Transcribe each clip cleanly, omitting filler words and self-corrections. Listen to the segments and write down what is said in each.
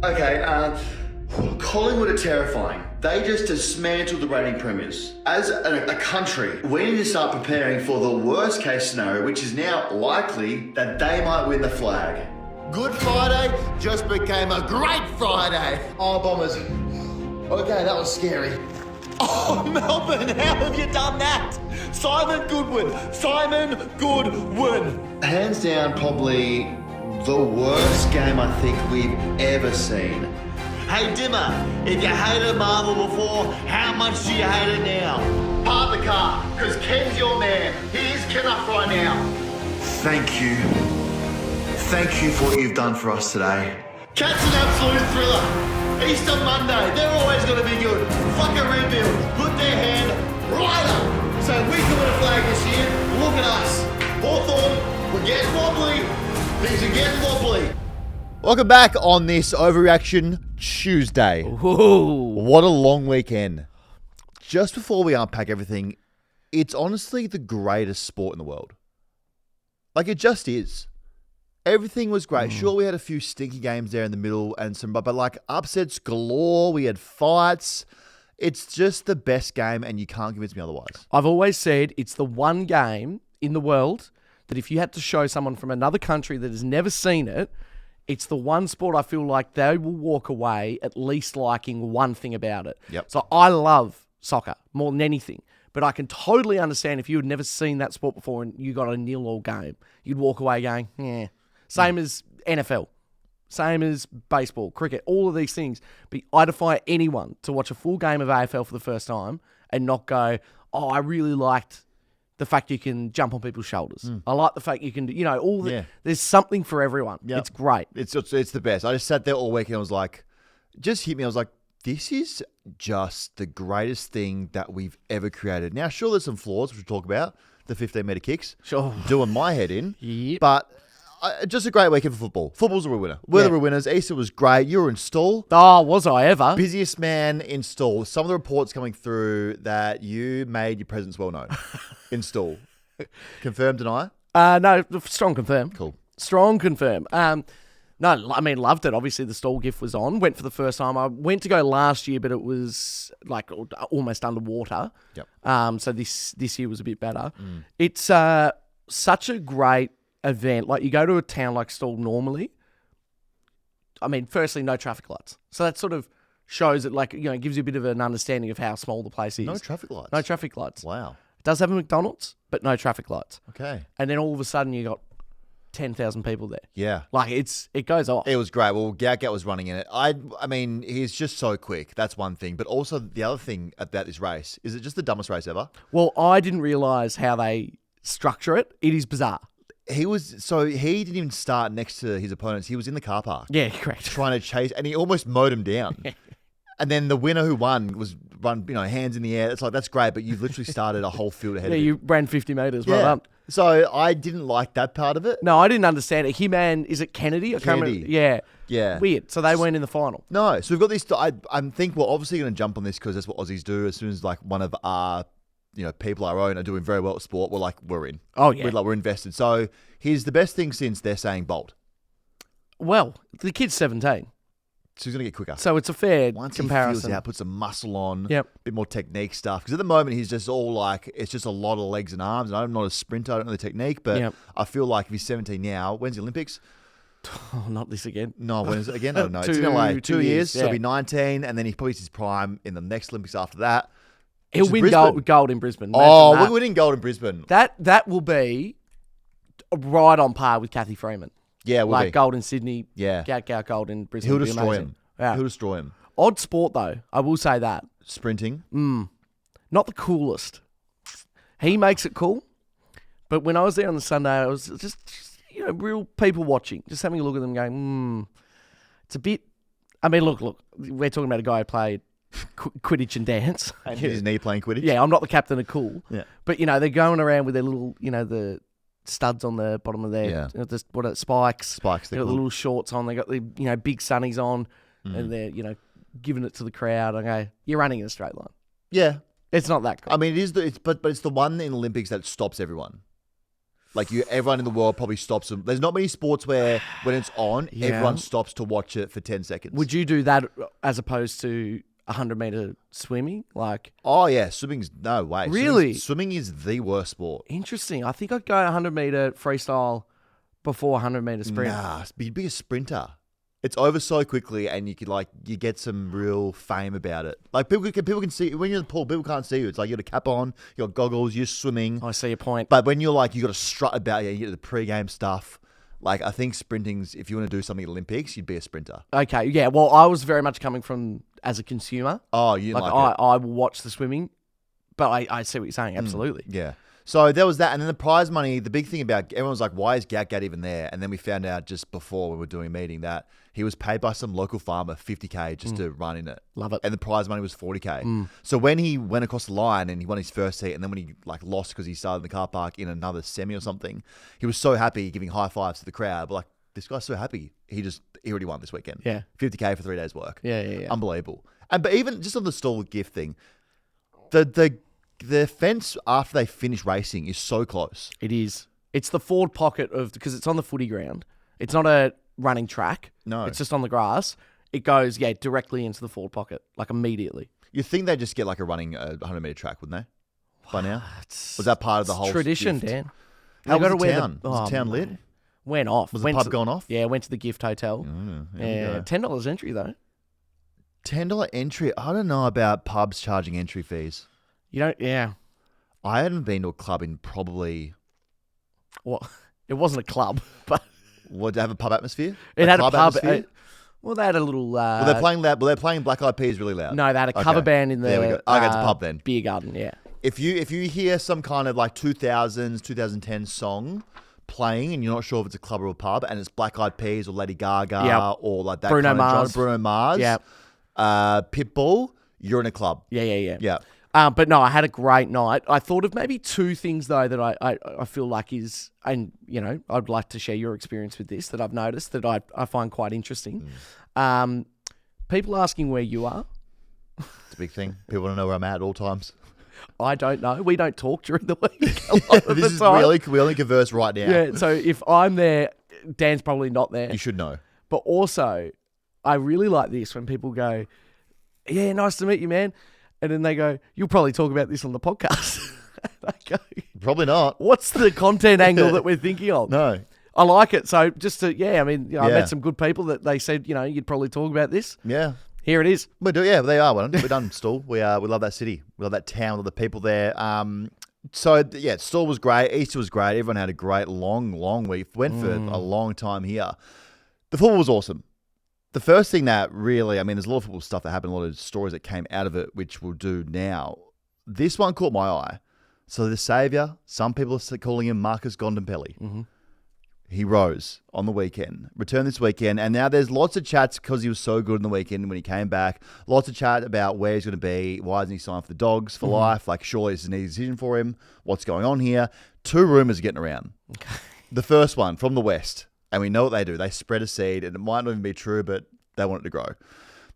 Okay, Collingwood are terrifying. They just dismantled the reigning premiers. As a country, we need to start preparing for the worst case scenario, which is now likely that they might win the flag. Good Friday just became a great Friday. Oh, Bombers. Okay, that was scary. Oh, Melbourne, how have you done that? Simon Goodwin. Hands down, probably the worst game I think we've ever seen. Hey Dimmer, if you hated Marvel before, how much do you hate it now? Park the car, because Ken's your man. Here's Ken up right now. Thank you. Thank you for what you've done for us today. Cat's an absolute thriller. Easter Monday, they're always going to be good. Fuck a rebuild. Put their hand right up. So we can win a flag this year. Look at us. Hawthorn, we're getting wobbly. Things are getting wobbly. Welcome back on this Overreaction Tuesday. Ooh. What a long weekend. Just before we unpack everything, it's honestly the greatest sport in the world. Like, it just is. Everything was great. Sure, we had a few stinky games there in the middle and some, but like upsets galore. We had fights. It's just the best game, and you can't convince me otherwise. I've always said it's the one game in the world that if you had to show someone from another country that has never seen it, it's the one sport I feel like they will walk away at least liking one thing about it. Yep. So I love soccer more than anything, but I can totally understand if you had never seen that sport before and you got a 0-0 game, you'd walk away going, yeah. Same as NFL, same as baseball, cricket, all of these things. But I defy anyone to watch a full game of AFL for the first time and not go, oh, I really liked the fact you can jump on people's shoulders. I like the fact you can, there's something for everyone. Yep. It's great. It's the best. I just sat there all week and I was like, just hit me. I was like, this is just the greatest thing that we've ever created. Now, sure, there's some flaws, which we'll talk about, the 15-metre kicks. Sure. Doing my head in. Yep. But just a great weekend for football. Football's a real winner. We're the real winners. Easter was great. You were in Stall. Oh, was I ever? Busiest man in Stall. Some of the reports coming through that you made your presence well known in Stall. Confirm, deny? No, strong confirm. Cool. Strong confirm. No, I mean, loved it. Obviously, the Stall gift was on. Went for the first time. I went to go last year, but it was like almost underwater. Yep. So this year was a bit better. It's such a great event. Like, you go to a town like Stall normally, I mean, firstly, no traffic lights. So that sort of shows it, like, gives you a bit of an understanding of how small the place is. No traffic lights? No traffic lights. Wow. It does have a McDonald's, but no traffic lights. Okay. And then all of a sudden you got 10,000 people there. Yeah. Like, it goes off. It was great. Well, Gaut was running in it. I mean, he's just so quick. That's one thing. But also the other thing about this race, is it just the dumbest race ever? Well, I didn't realise how they structure it. It is bizarre. He didn't even start next to his opponents. He was in the car park. Yeah, correct. Trying to chase, and he almost mowed him down. And then the winner who won was hands in the air. It's like, that's great, but you've literally started a whole field ahead of him. Yeah, you ran 50 metres. Well done. So I didn't like that part of it. No, I didn't understand it. He-Man, is it Kennedy? I can't remember. Yeah. Yeah. Weird. So they weren't in the final. No. So we've got this. I think we're obviously going to jump on this because that's what Aussies do. As soon as like one of our people our own are doing very well at sport, we're in. Oh, yeah. We're invested. So here's the best thing since they're saying Bolt. Well, the kid's 17. So he's going to get quicker. So it's a fair Once comparison. he feels out, put some muscle on, Yep. a bit more technique stuff. Because at the moment, he's just all like, it's just a lot of legs and arms. And I'm not a sprinter, I don't know the technique, but Yep. I feel like if he's 17 now, when's the Olympics? Oh, not this again. No, when is it again? I don't know. It's in Two- LA. 2 2 years. years, So he'll yeah. be 19, and then he probably his prime in the next Olympics after that. He'll which is win Brisbane. gold in Brisbane. Oh, Imagine we're winning gold in Brisbane. that will be right on par with Kathy Freeman. Yeah, we'll like be. gold in Sydney. Yeah. Gout gold in Brisbane. He'll would be destroy amazing. him. Yeah. He'll destroy him. Odd sport though. I will say that. Sprinting. Not the coolest. He makes it cool. But when I was there on the Sunday, I was just real people watching, just having a look at them going, it's a bit. I mean, look, we're talking about a guy who played Quidditch and dance. And his knee playing Quidditch. Yeah, I'm not the captain of cool. Yeah. But, they're going around with their little, the studs on the bottom of their, spikes. Spikes, They they're got the cool. little shorts on. They got the, big sunnies on. And they're, giving it to the crowd. I go, you're running in a straight line. Yeah. It's not that cool. I mean, it is but it's the one in Olympics that stops everyone. Like everyone in the world probably stops them. There's not many sports where when it's on, everyone stops to watch it for 10 seconds. Would you do that as opposed to 100-meter swimming? Like, oh yeah, swimming's no way. Really? Swimming is the worst sport. Interesting. I think I'd go 100-meter freestyle before 100-meter sprint. Nah, you'd be a sprinter. It's over so quickly, and you get some real fame about it. Like people can see when you're in the pool. People can't see you. It's like you got a cap on, you got goggles, you're swimming. I see your point. But when you're like you got to strut about, you get the pre-game stuff. Like I think sprinting's if you want to do something at Olympics, you'd be a sprinter. Okay, yeah. Well, I was very much coming from as a consumer. Oh, you like it. I will watch the swimming, but I see what you're saying. Absolutely. Yeah. So there was that, and then the prize money. The big thing about everyone was like, why is Gat even there? And then we found out just before we were doing a meeting that he was paid by some local farmer $50K just to run in it. Love it. And the prize money was $40K. So when he went across the line and he won his first heat, and then when he like lost because he started in the car park in another semi or something, he was so happy, giving high fives to the crowd. But like, this guy's so happy. He already won this weekend. Yeah. $50K for 3 days work. Yeah. Unbelievable. But even just on the stall gift thing, the fence after they finish racing is so close. It is. It's the forward pocket because it's on the footy ground. It's not a running track. No. It's just on the grass. It goes, directly into the forward pocket, like immediately. You'd think they'd just get like a running 100-meter track, wouldn't they? By now? Was that part of the whole tradition, gift? Dan. How was gotta the wear town? Was the town lit? Went off. Was the pub going off? Yeah, went to the gift hotel. Yeah, $10 entry, though. $10 entry? I don't know about pubs charging entry fees. You don't, yeah. I hadn't been to a club in probably... Well, it wasn't a club, but... Did it have a pub atmosphere? It had a club pub. atmosphere? Well, they had a little... Were they playing loud? Were they playing Black Eyed Peas really loud? No, they had a cover band in the... There we go. Okay, it's a pub then. Beer garden, yeah. If you hear some kind of like 2000s, 2010 song playing and you're not sure if it's a club or a pub and it's Black Eyed Peas or Lady Gaga or like that Bruno kind Mars. of genre, Bruno Mars, Pitbull, you're in a club. Yeah. But no, I had a great night. I thought of maybe two things though that I feel like is, and you know, I'd like to share your experience with this that I've noticed that I find quite interesting. People asking where you are. It's a big thing. People want to know where I'm at all times. I don't know. We don't talk during the week a lot of the time. We only converse right now. Yeah, so if I'm there, Dan's probably not there. You should know. But also, I really like this when people go, yeah, nice to meet you, man. And then they go, you'll probably talk about this on the podcast. I go, probably not. What's the content angle that we're thinking of? No. I like it. So just to, I met some good people that they said, you'd probably talk about this. Yeah. Here it is. We do, yeah, they are. We're done, Stall. We love that city. We love that town, all the people there. Stall was great. Easter was great. Everyone had a great, long week. Went for a long time here. The football was awesome. The first thing that really, there's a lot of football stuff that happened, a lot of stories that came out of it, which we'll do now. This one caught my eye. So the saviour, some people are calling him Marcus Gondampelli. Mm-hmm. He rose on the weekend, returned this weekend, and now there's lots of chats because he was so good in the weekend when he came back. Lots of chat about where he's going to be. Why hasn't he signed for the Dogs for life? Like, surely it's an easy decision for him. What's going on here? Two rumours are getting around. Okay. The first one from the West, and we know what they do. They spread a seed, and it might not even be true, but they want it to grow.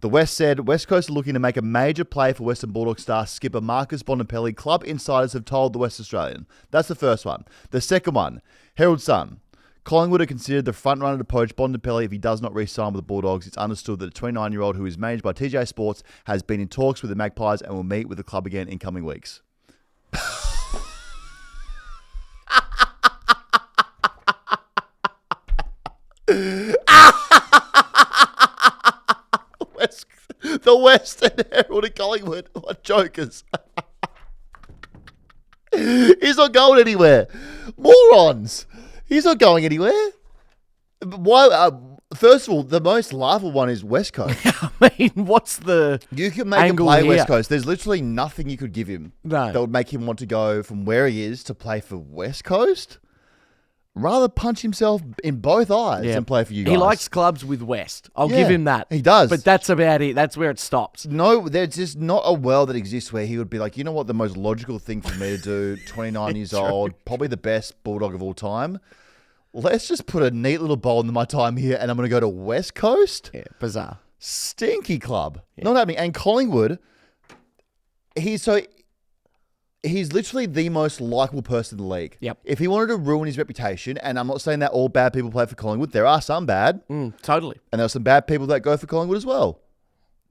The West said, West Coast are looking to make a major play for Western Bulldogs star skipper Marcus Bontempelli. Club insiders have told the West Australian. That's the first one. The second one, Herald Sun. Collingwood are considered the front runner to poach Bontempelli if he does not re-sign with the Bulldogs. It's understood that the 29-year-old, who is managed by TJ Sports, has been in talks with the Magpies and will meet with the club again in coming weeks. The West and Herald and Collingwood are jokers. He's not going anywhere. Morons. He's not going anywhere. Why? First of all, the most laughable one is West Coast. What's the You can make him angle play here? West Coast. There's literally nothing you could give him No. that would make him want to go from where he is to play for West Coast. Rather punch himself in both eyes and play for you guys. He likes clubs with West. I'll give him that. He does. But that's about it. That's where it stops. No, there's just not a world that exists where he would be like, you know what, the most logical thing for me to do, 29 years old, probably the best Bulldog of all time. Let's just put a neat little bowl in my time here and I'm going to go to West Coast. Yeah, bizarre. Stinky club. Yeah. Not happening. And Collingwood, he he's literally the most likable person in the league. Yep. If he wanted to ruin his reputation, and I'm not saying that all bad people play for Collingwood, there are some bad. Totally. And there are some bad people that go for Collingwood as well.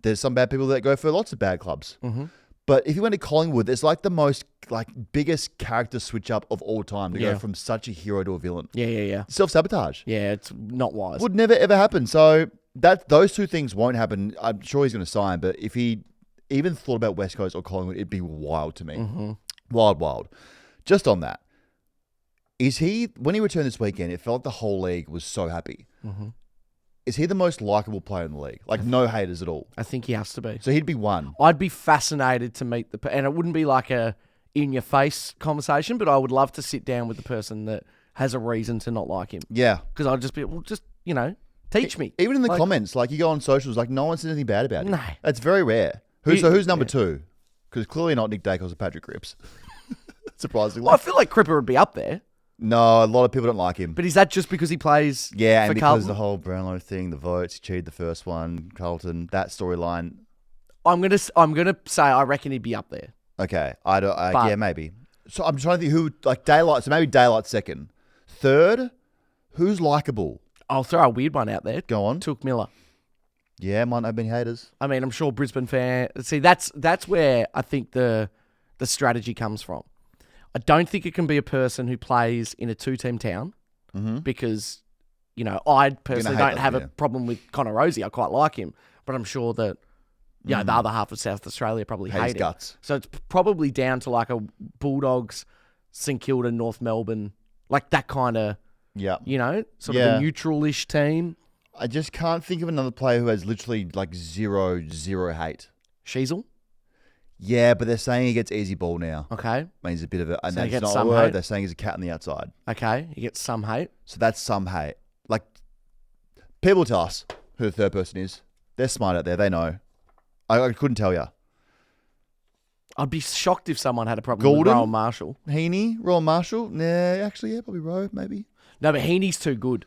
There's some bad people that go for lots of bad clubs. Mm-hmm. But if you went to Collingwood, there's like the most biggest character switch up of all time to go from such a hero to a villain. Yeah. Self-sabotage. Yeah, it's not wise. Would never ever happen. So those two things won't happen. I'm sure he's going to sign, but if he even thought about West Coast or Collingwood, it'd be wild to me. Mm-hmm. Wild. Just on that, when he returned this weekend, it felt like the whole league was so happy. Mm-hmm. Is he the most likable player in the league? Like, no haters at all. I think he has to be. So he'd be one. I'd be fascinated to meet and it wouldn't be like a in-your-face conversation, but I would love to sit down with the person that has a reason to not like him. Yeah. Because I'd just be, well, just, teach me. Even in the comments, like you go on socials, like no one says anything bad about him. No. That's very rare. Who's number two? Because clearly not Nick Dacos or Patrick Cripps. Surprisingly. Well, I feel like Cripper would be up there. No, a lot of people don't like him. But is that just because he plays Yeah, for and because Carlton? the whole Brownlow thing, the votes, he cheated the first one, Carlton, that storyline. I'm gonna say I reckon he'd be up there. Okay, yeah, maybe. So I'm trying to think who, like Daylight, so maybe Daylight second. Third, who's likable? I'll throw a weird one out there. Go on. Took Miller. Yeah, might not have been haters. I mean, I'm sure Brisbane fan. See, that's where I think the strategy comes from. I don't think it can be a person who plays in a two-team town because, I personally don't have a problem with Connor Rosie. I quite like him, but I'm sure that the other half of South Australia probably hate his him. guts. So it's probably down to like a Bulldogs, St Kilda, North Melbourne, like that kind of, sort of a neutral-ish team. I just can't think of another player who has literally like zero hate. Sheasel? Yeah, but they're saying he gets easy ball now. Okay. Means a bit of it. And So he that's gets not a some word. hate? They're saying he's a cat on the outside. Okay. He gets some hate. So that's some hate. Like, people tell us who the third person is. They're smart out there. They know. I couldn't tell you. I'd be shocked if someone had a problem with Golden? Rowan Marshall. Heaney, Royal Marshall. Nah, actually, yeah, probably Rowe, maybe. No, but Heaney's too good.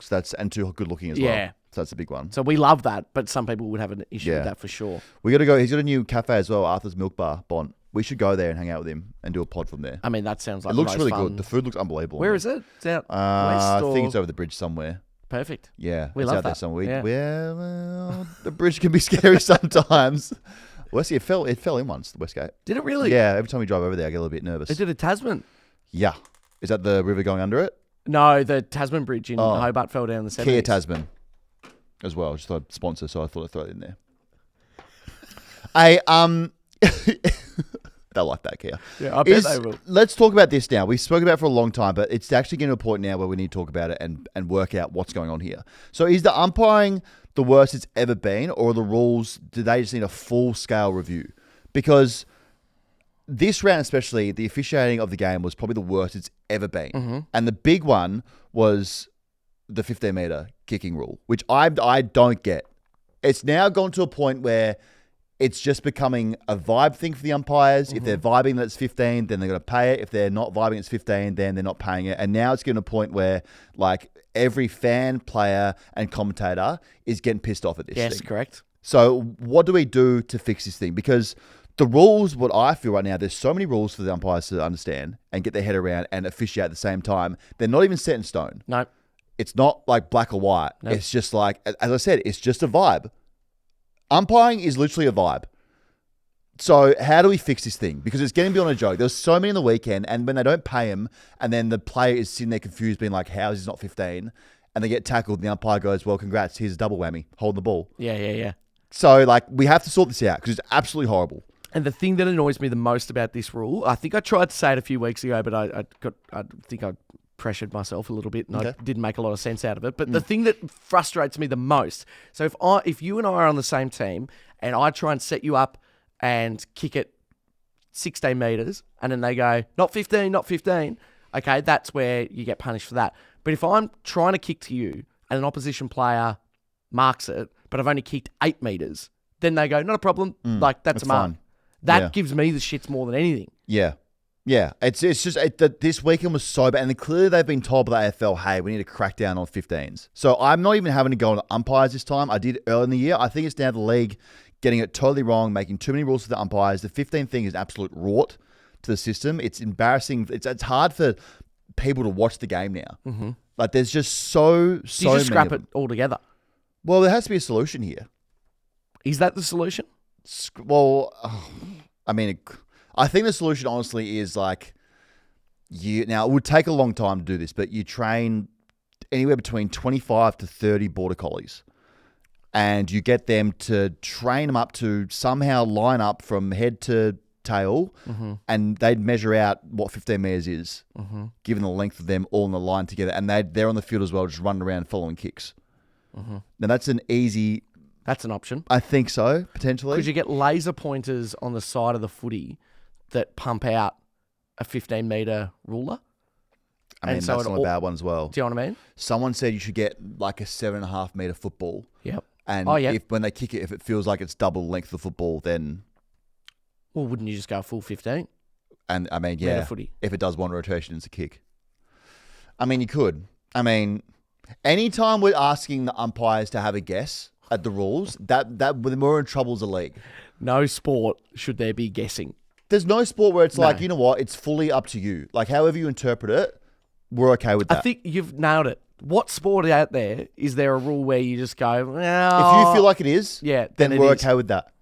So and too good looking as well. Yeah. So that's a big one. So we love that, but some people would have an issue Yeah. with that for sure. We got to go. He's got a new cafe as well, Arthur's Milk Bar, Bont. We should go there and hang out with him and do a pod from there. I mean, that sounds like It looks the most really fun. good. The food looks unbelievable. Where is it? It's out west I or... think it's over the bridge somewhere. Perfect. Yeah, We it's love out there that. somewhere. Yeah. Well, the bridge can be scary sometimes. Westy, it fell in once, the Westgate. Did it really? Yeah, every time we drive over there, I get a little bit nervous. It did a Tasman. Yeah. Is that the river going under it? No, the Tasman Bridge in Hobart fell down in the 70s. Kia Tasman as well. Just thought I'd sponsor, so I thought I'd throw it in there. They'll like that, Kia. Yeah, I bet they will. Let's talk about this now. We've spoken about it for a long time, but it's actually getting to a point now where we need to talk about it and work out what's going on here. So is the umpiring the worst it's ever been, or the rules, do they just need a full-scale review? Because this round especially, the officiating of the game was probably the worst it's ever been. Mm-hmm. And the big one was the 15-meter kicking rule, which I don't get. It's now gone to a point where it's just becoming a vibe thing for the umpires. If they're vibing that it's 15, then they're going to pay it. If they're not vibing it's 15, then they're not paying it. And now it's getting to a point where like every fan, player, and commentator is getting pissed off at this Yes, thing. correct. So what do we do to fix this thing? Because the rules, what I feel right now, there's so many rules for the umpires to understand and get their head around and officiate at the same time. They're not even set in stone. No. It's not like black or white. No. It's just like, as I said, it's just a vibe. Umpiring is literally a vibe. So how do we fix this thing? Because it's getting beyond a joke. There's so many on the weekend, and when they don't pay him, and then the player is sitting there confused, being like, how is this not 15? And they get tackled, and the umpire goes, well, congrats, here's a double whammy, holding the ball. Yeah. So, like, we have to sort this out, because it's absolutely horrible. And the thing that annoys me the most about this rule, I think I tried to say it a few weeks ago, but I think I pressured myself a little bit, and I didn't make a lot of sense out of it. But the thing that frustrates me the most, so if you and I are on the same team, and I try and set you up and kick it 16 metres, and then they go, not 15, not 15, okay, that's where you get punished for that. But if I'm trying to kick to you, and an opposition player marks it, but I've only kicked 8 metres, then they go, not a problem, like, that's a mark. fine. That gives me the shits more than anything. Yeah. Yeah, it's just this weekend was so bad, and clearly they've been told by the AFL, hey, we need to crack down on 15s. So I'm not even having to go on umpires this time. I did early in the year. I think it's now the league getting it totally wrong, making too many rules for the umpires. The 15 thing is absolute rort. to the system. It's embarrassing. It's hard for people to watch the game now. Mm-hmm. Like there's just so Do you just scrap many of it them. altogether? Well, there has to be a solution here. Is that the solution? Well, I mean, I think the solution honestly is like now it would take a long time to do this, but you train anywhere between 25 to 30 border collies, and you get them to train them up to somehow line up from head to tail, and they'd measure out what 15 meters is, given the length of them all in the line together, and they're on the field as well, just running around following kicks. Now that's an easy. That's an option. I think so, potentially. Could you get laser pointers on the side of the footy that pump out a 15-meter ruler? I mean, so that's not a bad one as well. Do you know what I mean? Someone said you should get like a 7.5 meter football. Yep. And if when they kick it, if it feels like it's double the length of the football, then... Well, wouldn't you just go full 15? And I mean, Meter footy. if it does one rotation, it's a kick. I mean, you could. I mean, anytime we're asking the umpires to have a guess at the rules, that we're in trouble as a league. No sport should there be guessing. There's no sport where it's like, you know what, it's fully up to you. Like, however you interpret it, we're okay with that. I think you've nailed it. What sport out there is there a rule where you just go, if you feel like it is, then we're okay with that.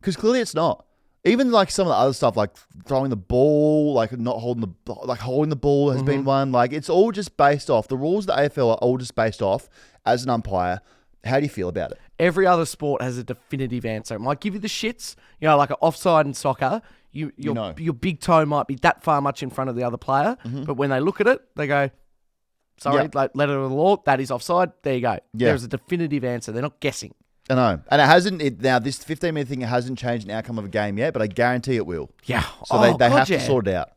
Because clearly it's not. Even like some of the other stuff, like throwing the ball, like not holding holding the ball has been one. Like it's all just based off the rules of the AFL are all just based off as an umpire. How do you feel about it? Every other sport has a definitive answer. It might give you the shits, like an offside in soccer. Your big toe might be that far much in front of the other player, but when they look at it, they go, sorry, like letter of the law, that is offside. There you go. There's a definitive answer. They're not guessing. I know. And it hasn't, now this 15-minute thing, it hasn't changed the outcome of a game yet, but I guarantee it will. Yeah. So they have to sort it out.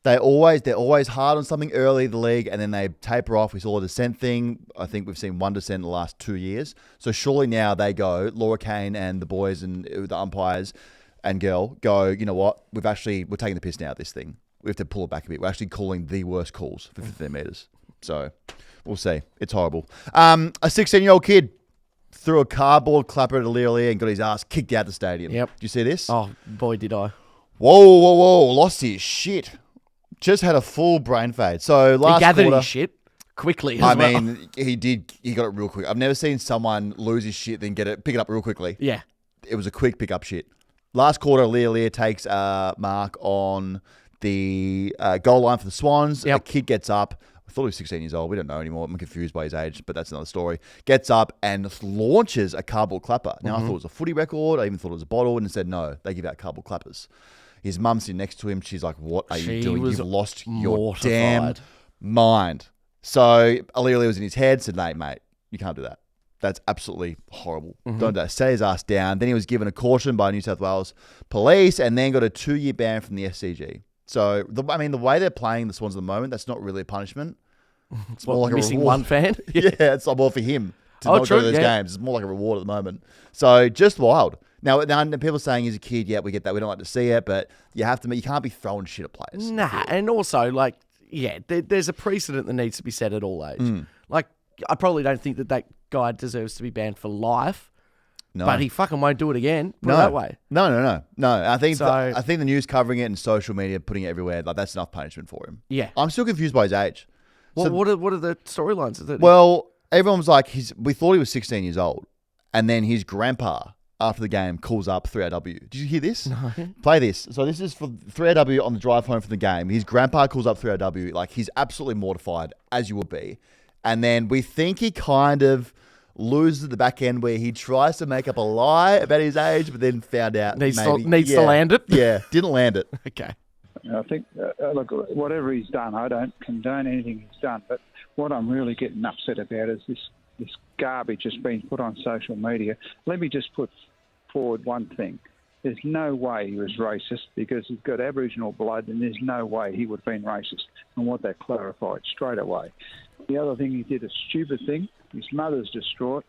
They're always hard on something early, the league, and then they taper off. We saw a dissent thing. I think we've seen one dissent in the last 2 years. So surely now they go, Laura Kane and the boys and the umpires and girl go, you know what? We're taking the piss now at this thing. We have to pull it back a bit. We're actually calling the worst calls for 15 metres. So we'll see. It's horrible. A 16-year-old kid threw a cardboard clapper at Aliir and got his ass kicked out the stadium. Yep. Did you see this? Oh, boy, did I. Whoa. Lost his shit. Just had a full brain fade. So last he gathered quarter, his shit quickly. I mean, he did. He got it real quick. I've never seen someone lose his shit then pick it up real quickly. Yeah, it was a quick pick up shit. Last quarter, Aliir takes a mark on the goal line for the Swans. Yep. The kid gets up. I thought he was 16 years old. We don't know anymore. I'm confused by his age, but that's another story. Gets up and launches a cardboard clapper. Now I thought it was a footy record. I even thought it was a bottle, and said no, they give out cardboard clappers. His mum's sitting next to him. She's like, what are you doing? You've lost your damn mind. So Aliir was in his head, said, mate, you can't do that. That's absolutely horrible. Don't do that. Stay his ass down. Then he was given a caution by New South Wales police and then got a 2-year ban from the SCG. So, the way they're playing the Swans at the moment, that's not really a punishment. It's more like a missing reward. one fan? Yeah, it's more for him to not go to those games. It's more like a reward at the moment. So, just wild. Now people are saying he's a kid. Yeah, we get that. We don't like to see it, but you can't be throwing shit at players. Nah, and also, there's a precedent that needs to be set at all age. Like, I probably don't think that guy deserves to be banned for life. No. But he fucking won't do it again. Put it that way. No. I think the news covering it and social media putting it everywhere, that's enough punishment for him. Yeah. I'm still confused by his age. What are the storylines? Well, everyone's like, we thought he was 16 years old. And then his grandpa, after the game, calls up 3AW. Did you hear this? No. Play this. So this is for 3AW on the drive home from the game. His grandpa calls up 3AW. Like, he's absolutely mortified, as you would be. And then we think he kind of loses at the back end where he tries to make up a lie about his age, but then found out needs to land it. Yeah, didn't land it. Okay. I think, look, whatever he's done, I don't condone anything he's done. But what I'm really getting upset about is this garbage that's been put on social media. Let me just put forward one thing. There's no way he was racist because he's got Aboriginal blood, and there's no way he would have been racist. I want that clarified straight away. The other thing, he did a stupid thing. His mother's distraught.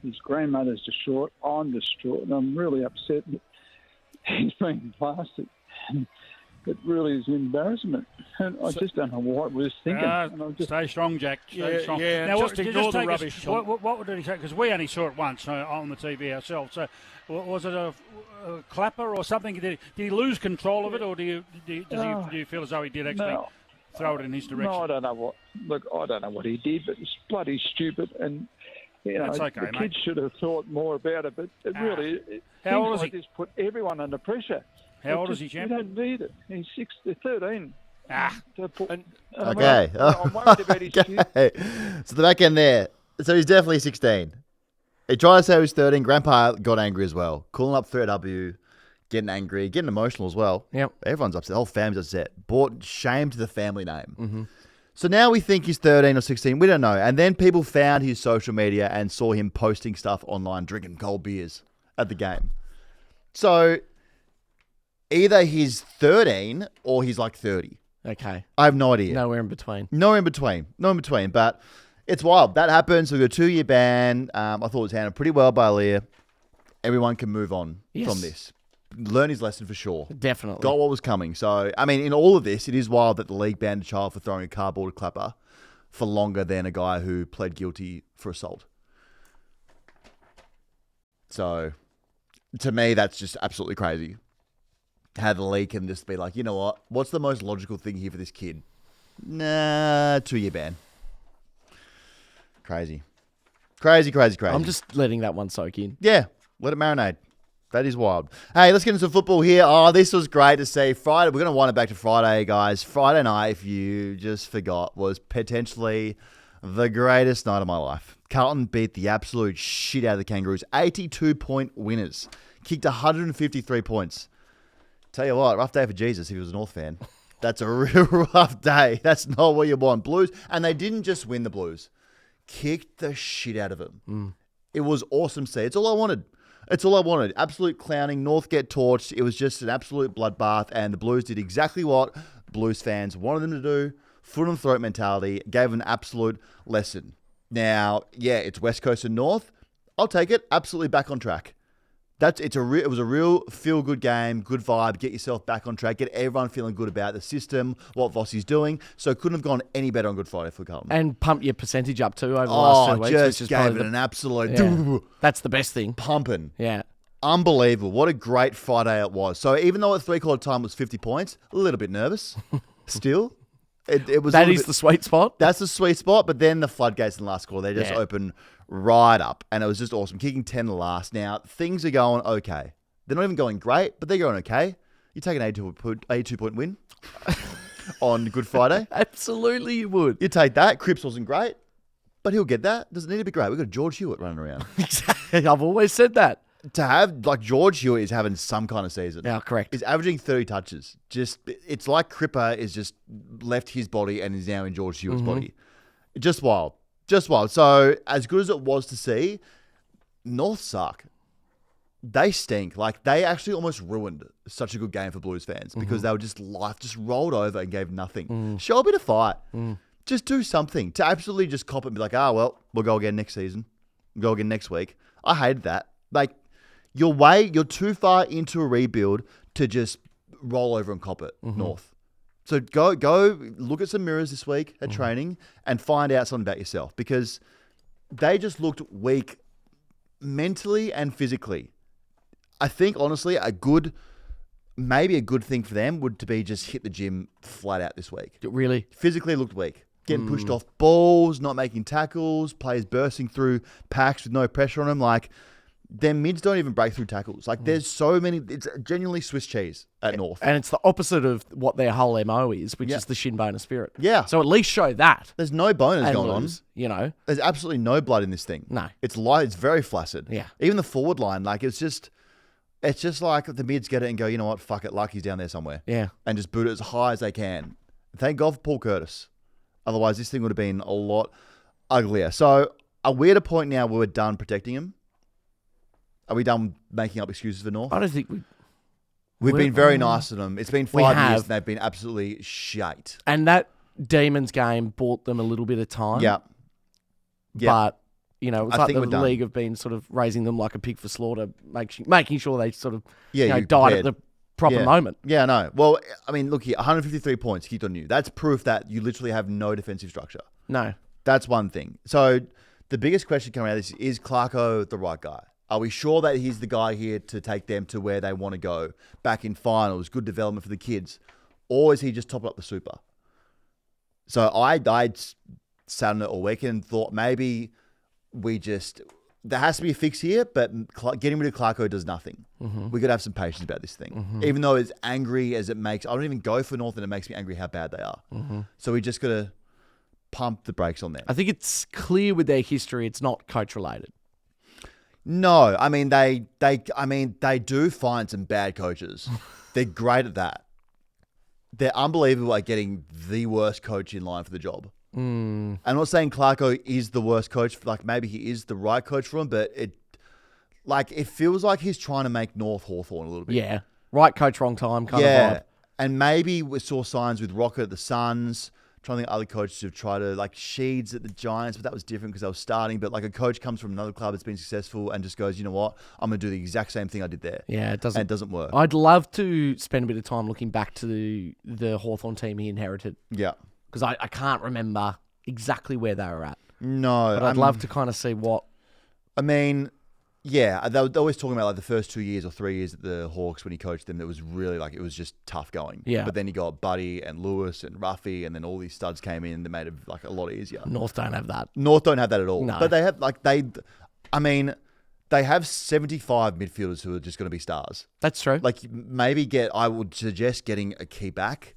His grandmother's distraught. I'm distraught, and I'm really upset that he's been blasted. it really is an embarrassment. And I just don't know what we was thinking. And I just, Stay strong, Jack. Stay strong. Yeah, Now, just ignore the take us- rubbish. What did he say? Because we only saw it once on the TV ourselves. So was it a clapper or something? Did he lose control of it, or do you feel as though he did actually throw it in his direction? No, I don't know what. Look, I don't know what he did, but it's bloody stupid. And That's okay, the mate. kids should have thought more about it. But it really, How old is like he? this put everyone under pressure. How old is he, You champ? don't need it. He's 13. To put, Okay. I'm worried about his kids. Okay. So the back end there. So he's definitely 16. He tried to say he was 13. Grandpa got angry as well. Calling up 3W, getting angry, getting emotional as well. Yep. Everyone's upset. The whole family's upset. Brought shame to the family name. Mm-hmm. So now we think he's 13 or 16. We don't know. And then people found his social media and saw him posting stuff online, drinking cold beers at the game. So either he's 13 or he's like 30. Okay. I have no idea. Nowhere in between. No in between. But it's wild. That happened. So we got a 2-year ban. I thought it was handled pretty well by Leah. Everyone can move on from this. Learn his lesson for sure. Definitely. Got what was coming. So, I mean, in all of this, it is wild that the league banned a child for throwing a cardboard clapper for longer than a guy who pled guilty for assault. So, to me, that's just absolutely crazy. How the league can just be like, you know what? What's the most logical thing here for this kid? Nah, 2-year ban. Crazy. Crazy. I'm just letting that one soak in. Yeah, let it marinate. That is wild. Hey, let's get into football here. Oh, this was great to see. Friday, we're going to wind it back to Friday, guys. Friday night, if you just forgot, was potentially the greatest night of my life. Carlton beat the absolute shit out of the Kangaroos. 82-point winners. Kicked 153 points. Tell you what, rough day for Jesus if he was a North fan. That's a real rough day. That's not what you want. Blues, and they didn't just win the Blues. Kicked the shit out of them. It was awesome to see. It's all I wanted. Absolute clowning. North get torched. It was just an absolute bloodbath, and the Blues did exactly what Blues fans wanted them to do. Foot on throat mentality. Gave an absolute lesson. Now, yeah, it's West Coast and North. I'll take it. Absolutely back on track. It was a real feel-good game, good vibe, get yourself back on track, get everyone feeling good about the system, what Vossi's doing. So it couldn't have gone any better on Good Friday for Carlton. And pump your percentage up too over the last 2 weeks. Just Which is gave probably it an absolute that's the best thing. pumping. Yeah. Unbelievable. What a great Friday it was. So even though at 3/4 time was 50 points, a little bit nervous still. It was That is the sweet spot. That's the sweet spot, but then the floodgates in the last quarter, they just open right up, and it was just awesome. Kicking 10 the last. Now, things are going okay. They're not even going great, but they're going okay. You take an 82-point win on Good Friday. Absolutely you would. You take that. Cripps wasn't great, but he'll get that. Doesn't need to be great. We've got George Hewitt running around. I've always said that. To have, like, George Hewitt is having some kind of season. Yeah, correct. He's averaging 30 touches. It's like Cripper is just left his body and is now in George Hewitt's body. Just wild. So, as good as it was to see, North suck. They stink. Like, they actually almost ruined such a good game for Blues fans because they were just rolled over and gave nothing. Show a bit of fight. Just do something. To absolutely just cop it and be like, well, we'll go again next season. We'll go again next week. I hated that. Like, you're too far into a rebuild to just roll over and cop it, North. So go look at some mirrors this week at training and find out something about yourself because they just looked weak mentally and physically. I think, honestly, maybe a good thing for them would to be just hit the gym flat out this week. Really? Physically looked weak. Getting pushed off balls, not making tackles, players bursting through packs with no pressure on them. Like, their mids don't even break through tackles. Like, there's so many. It's genuinely Swiss cheese at North. And it's the opposite of what their whole MO is, which is the shin bone of spirit. Yeah. So at least show that. There's no boners And going lose, on. you know. There's absolutely no blood in this thing. No. It's light. It's very flaccid. Yeah. Even the forward line, like, it's just like the mids get it and go, you know what, fuck it, Lucky's down there somewhere. Yeah. And just boot it as high as they can. Thank God for Paul Curtis. Otherwise, this thing would have been a lot uglier. So, are we at a point now where we're done protecting him? Are we done making up excuses for North? I don't think We've been very nice to them. It's been 5 years have. and they've been absolutely shite. And that Demons game bought them a little bit of time. Yeah. But, you know, it's I like think the we're done. league have been sort of raising them like a pig for slaughter, making sure they sort of Yeah, you know, you're died prepared. at the proper moment. Yeah, I know. Well, I mean, look here, 153 points kicked on you. That's proof that you literally have no defensive structure. No. That's one thing. So the biggest question coming out of this is Clarko the right guy? Are we sure that he's the guy here to take them to where they want to go? Back in finals, good development for the kids. Or is he just topping up the super? So I sat on it all weekend and thought maybe there has to be a fix here, but getting rid of Clarko does nothing. Mm-hmm. We got to have some patience about this thing. Mm-hmm. Even though as angry as it makes, I don't even go for North and it makes me angry how bad they are. Mm-hmm. So we just got to pump the brakes on them. I think it's clear with their history it's not coach related. No, I mean they do find some bad coaches. They're great at that. They're unbelievable at getting the worst coach in line for the job. I'm not saying Clarko is the worst coach. Like maybe he is the right coach for him, but it feels like he's trying to make North Hawthorn a little bit. Yeah, right coach, wrong time kind of vibe. And maybe we saw signs with Rocket at the Suns. Trying to think other coaches have tried to like Sheeds at the Giants, but that was different because they were starting. But like a coach comes from another club that's been successful and just goes, you know what, I'm going to do the exact same thing I did there. Yeah, it doesn't. And it doesn't work. I'd love to spend a bit of time looking back to the Hawthorn team he inherited. Yeah, because I can't remember exactly where they were at. No, but I'd love to kind of see what. I mean, yeah, they're always talking about like the first 2 years or 3 years at the Hawks when he coached them. That was really like it was just tough going. Yeah, but then he got Buddy and Lewis and Ruffy, and then all these studs came in and they made it like a lot easier. North don't have that. North don't have that at all. No. But they have they have 75 midfielders who are just going to be stars. That's true. Like maybe I would suggest getting a key back.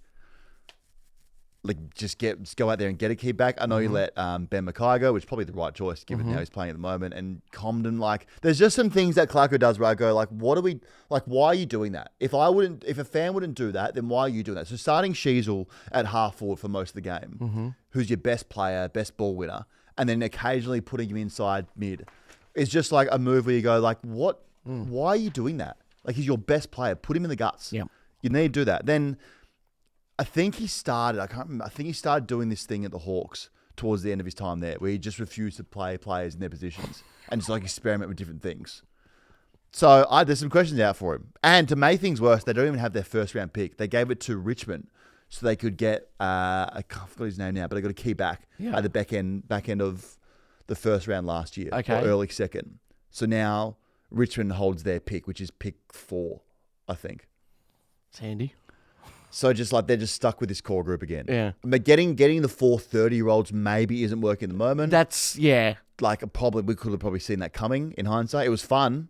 Like just go out there and get a key back. I know you let Ben Mackay go, which is probably the right choice given how he's playing at the moment. And Comden, like there's just some things that Clarko does where I go like, why are you doing that? If a fan wouldn't do that, then why are you doing that? So starting Sheasel at half forward for most of the game, who's your best player, best ball winner, and then occasionally putting him inside mid, is just like a move where you go like, what? Why are you doing that? Like he's your best player. Put him in the guts. Yeah, you need to do that. Then. I think he started, I can't remember, I think he started doing this thing at the Hawks towards the end of his time there, where he just refused to play players in their positions and just like experiment with different things. So there's some questions out for him. And to make things worse, they don't even have their first round pick. They gave it to Richmond so they could get, I forgot his name now, but they got a key back at the back end of the first round last year, or early second. So now Richmond holds their pick, which is pick 4, I think. It's handy. So just like they're just stuck with this core group again. Yeah. But getting the 4 30-year-olds maybe isn't working at the moment. That's like we could have probably seen that coming in hindsight. It was fun.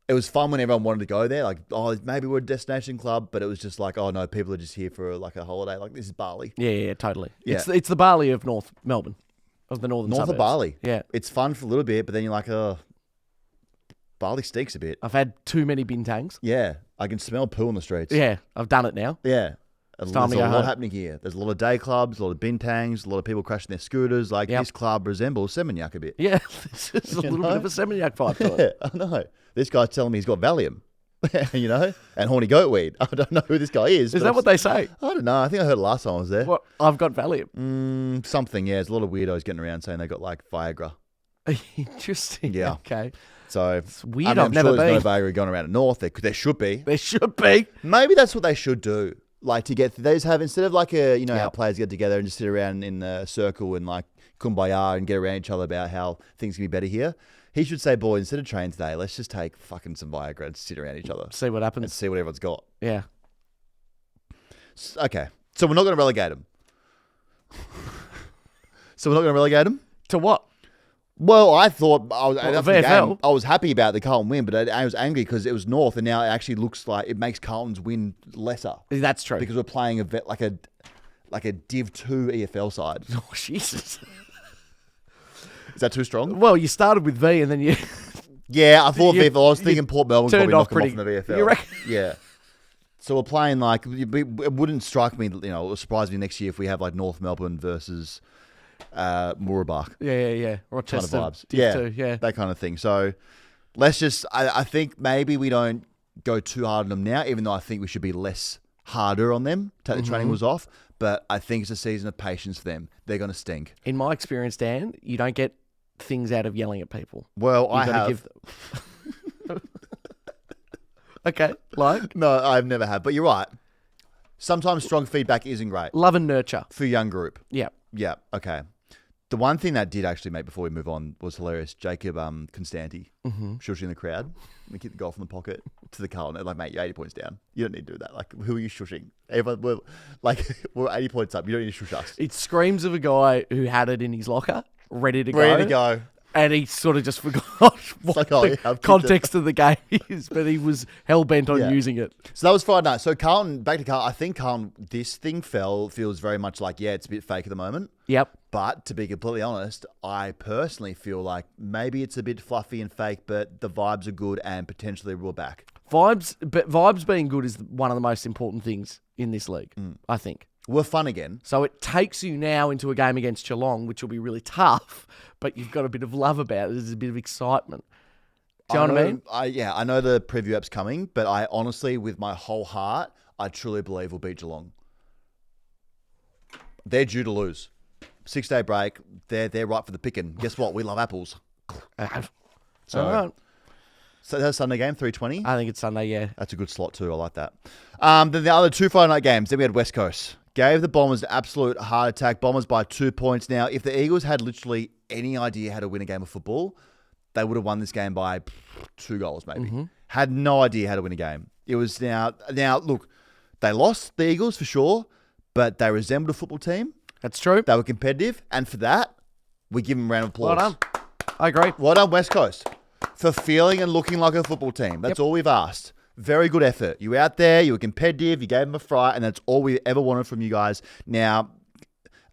It was fun when everyone wanted to go there. Like, oh, maybe we're a destination club, but it was just like, oh no, people are just here for like a holiday. Like this is Bali. Yeah, totally. Yeah. It's the Bali of North Melbourne, of the northern suburbs. North of Bali. Yeah. It's fun for a little bit, but then you're like, oh, Bali stinks a bit. I've had too many bintangs. Yeah. I can smell poo on the streets. Yeah, I've done it now. Yeah. It's There's time to go a lot home. happening here. There's a lot of day clubs, a lot of bintangs, a lot of people crashing their scooters. Like this club resembles Seminyak a bit. Yeah, this is a little bit of a Seminyak vibe to it. I know. This guy's telling me he's got Valium, and horny goat weed. I don't know who this guy is. Is that what they say? I don't know. I think I heard it last time I was there. What? I've got Valium. Something, yeah. There's a lot of weirdos getting around saying they got like Viagra. Interesting. Yeah. Okay. So it's weird. I'm I've never sure there's been. no Viagra going around at North. There should be. There should be. Maybe that's what they should do. Like to get, they just have, instead of like how players get together and just sit around in a circle and like kumbaya and get around each other about how things can be better here. He should say, boys, instead of training today, let's just take fucking some Viagra and sit around each other. See what happens. And see what everyone's got. Yeah. Okay. So we're not going to relegate him. To what? Well, I thought after the VFL? game, I was happy about the Carlton win, but I was angry because it was North, and now it actually looks like it makes Carlton's win lesser. That's true. Because we're playing like a Div 2 EFL side. Oh, Jesus. Is that too strong? Well, you started with V and then you... Yeah, I thought VFL. I was thinking Port Melbourne probably knock them off in the VFL. You reckon? Yeah. So we're playing like... It wouldn't strike me, it would surprise me next year if we have like North Melbourne versus... Moorabach. Yeah. Rochester. Kind of vibes. Div 2, yeah. That kind of thing. So let's just, I think maybe we don't go too hard on them now, even though I think we should be less harder on them, take the training wheels off. But I think it's a season of patience for them. They're going to stink. In my experience, Dan, you don't get things out of yelling at people. Well, I have. Okay, like No, I've never had. But you're right. Sometimes strong feedback isn't great love and nurture. for a young group. Yeah. Yeah, okay. The one thing that did actually make before we move on was hilarious. Jacob Constanti shushing the crowd. We kicked the goal from the pocket to the Carlton. Like, mate, you're 80 points down. You don't need to do that. Like, who are you shushing? Everyone, we're 80 points up. You don't need to shush us. It screams of a guy who had it in his locker, ready to Ready to go. And he sort of just forgot what like, oh, the yeah, I've kicked context of the game is, but he was hell-bent on Yeah. using it. So that was Friday night. So Carlton, back to Carlton. I think Carlton, this thing feels very much like, yeah, it's a bit fake at the moment. Yep. But to be completely honest, I personally feel like maybe it's a bit fluffy and fake, but the vibes are good and potentially we're back. Vibes being good is one of the most important things in this league, I think. We're fun again. So it takes you now into a game against Geelong, which will be really tough, but you've got a bit of love about it. There's a bit of excitement. Do you know what I mean? I know the preview app's coming, but I honestly, with my whole heart, I truly believe we'll beat Geelong. They're due to lose. 6-day break. They're right for the picking. Guess what? We love apples. So, All right. so that's Sunday game, 3:20. I think it's Sunday, yeah. That's a good slot too. I like that. Then the other two Friday night games. Then we had West Coast. Gave the Bombers an absolute heart attack. Bombers by 2 points. Now, if the Eagles had literally any idea how to win a game of football, they would have won this game by 2 goals maybe. Had no idea how to win a game. It was now look, they lost the Eagles for sure, but they resembled a football team. That's true. They were competitive, and for that, we give them a round of applause. Well done. I agree. Well done, West Coast, for feeling and looking like a football team. That's all we've asked. Very good effort. You were out there, you were competitive, you gave them a fright, and that's all we ever wanted from you guys. Now,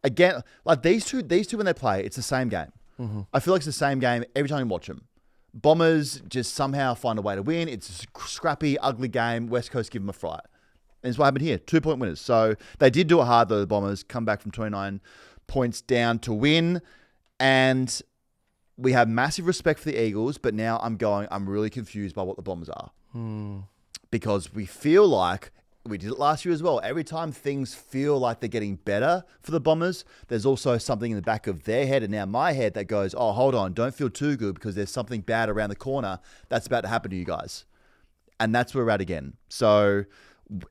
again, like these two when they play, it's the same game. I feel like it's the same game every time you watch them. Bombers just somehow find a way to win. It's a scrappy, ugly game. West Coast give them a fright. And it's what happened here. 2 point winners. So they did do it hard, though, the Bombers. Come back from 29 points down to win. And we have massive respect for the Eagles, but now I'm really confused by what the Bombers are. Because we feel like, we did it last year as well, every time things feel like they're getting better for the Bombers, there's also something in the back of their head and now my head that goes, oh, hold on, don't feel too good because there's something bad around the corner that's about to happen to you guys. And that's where we're at again. So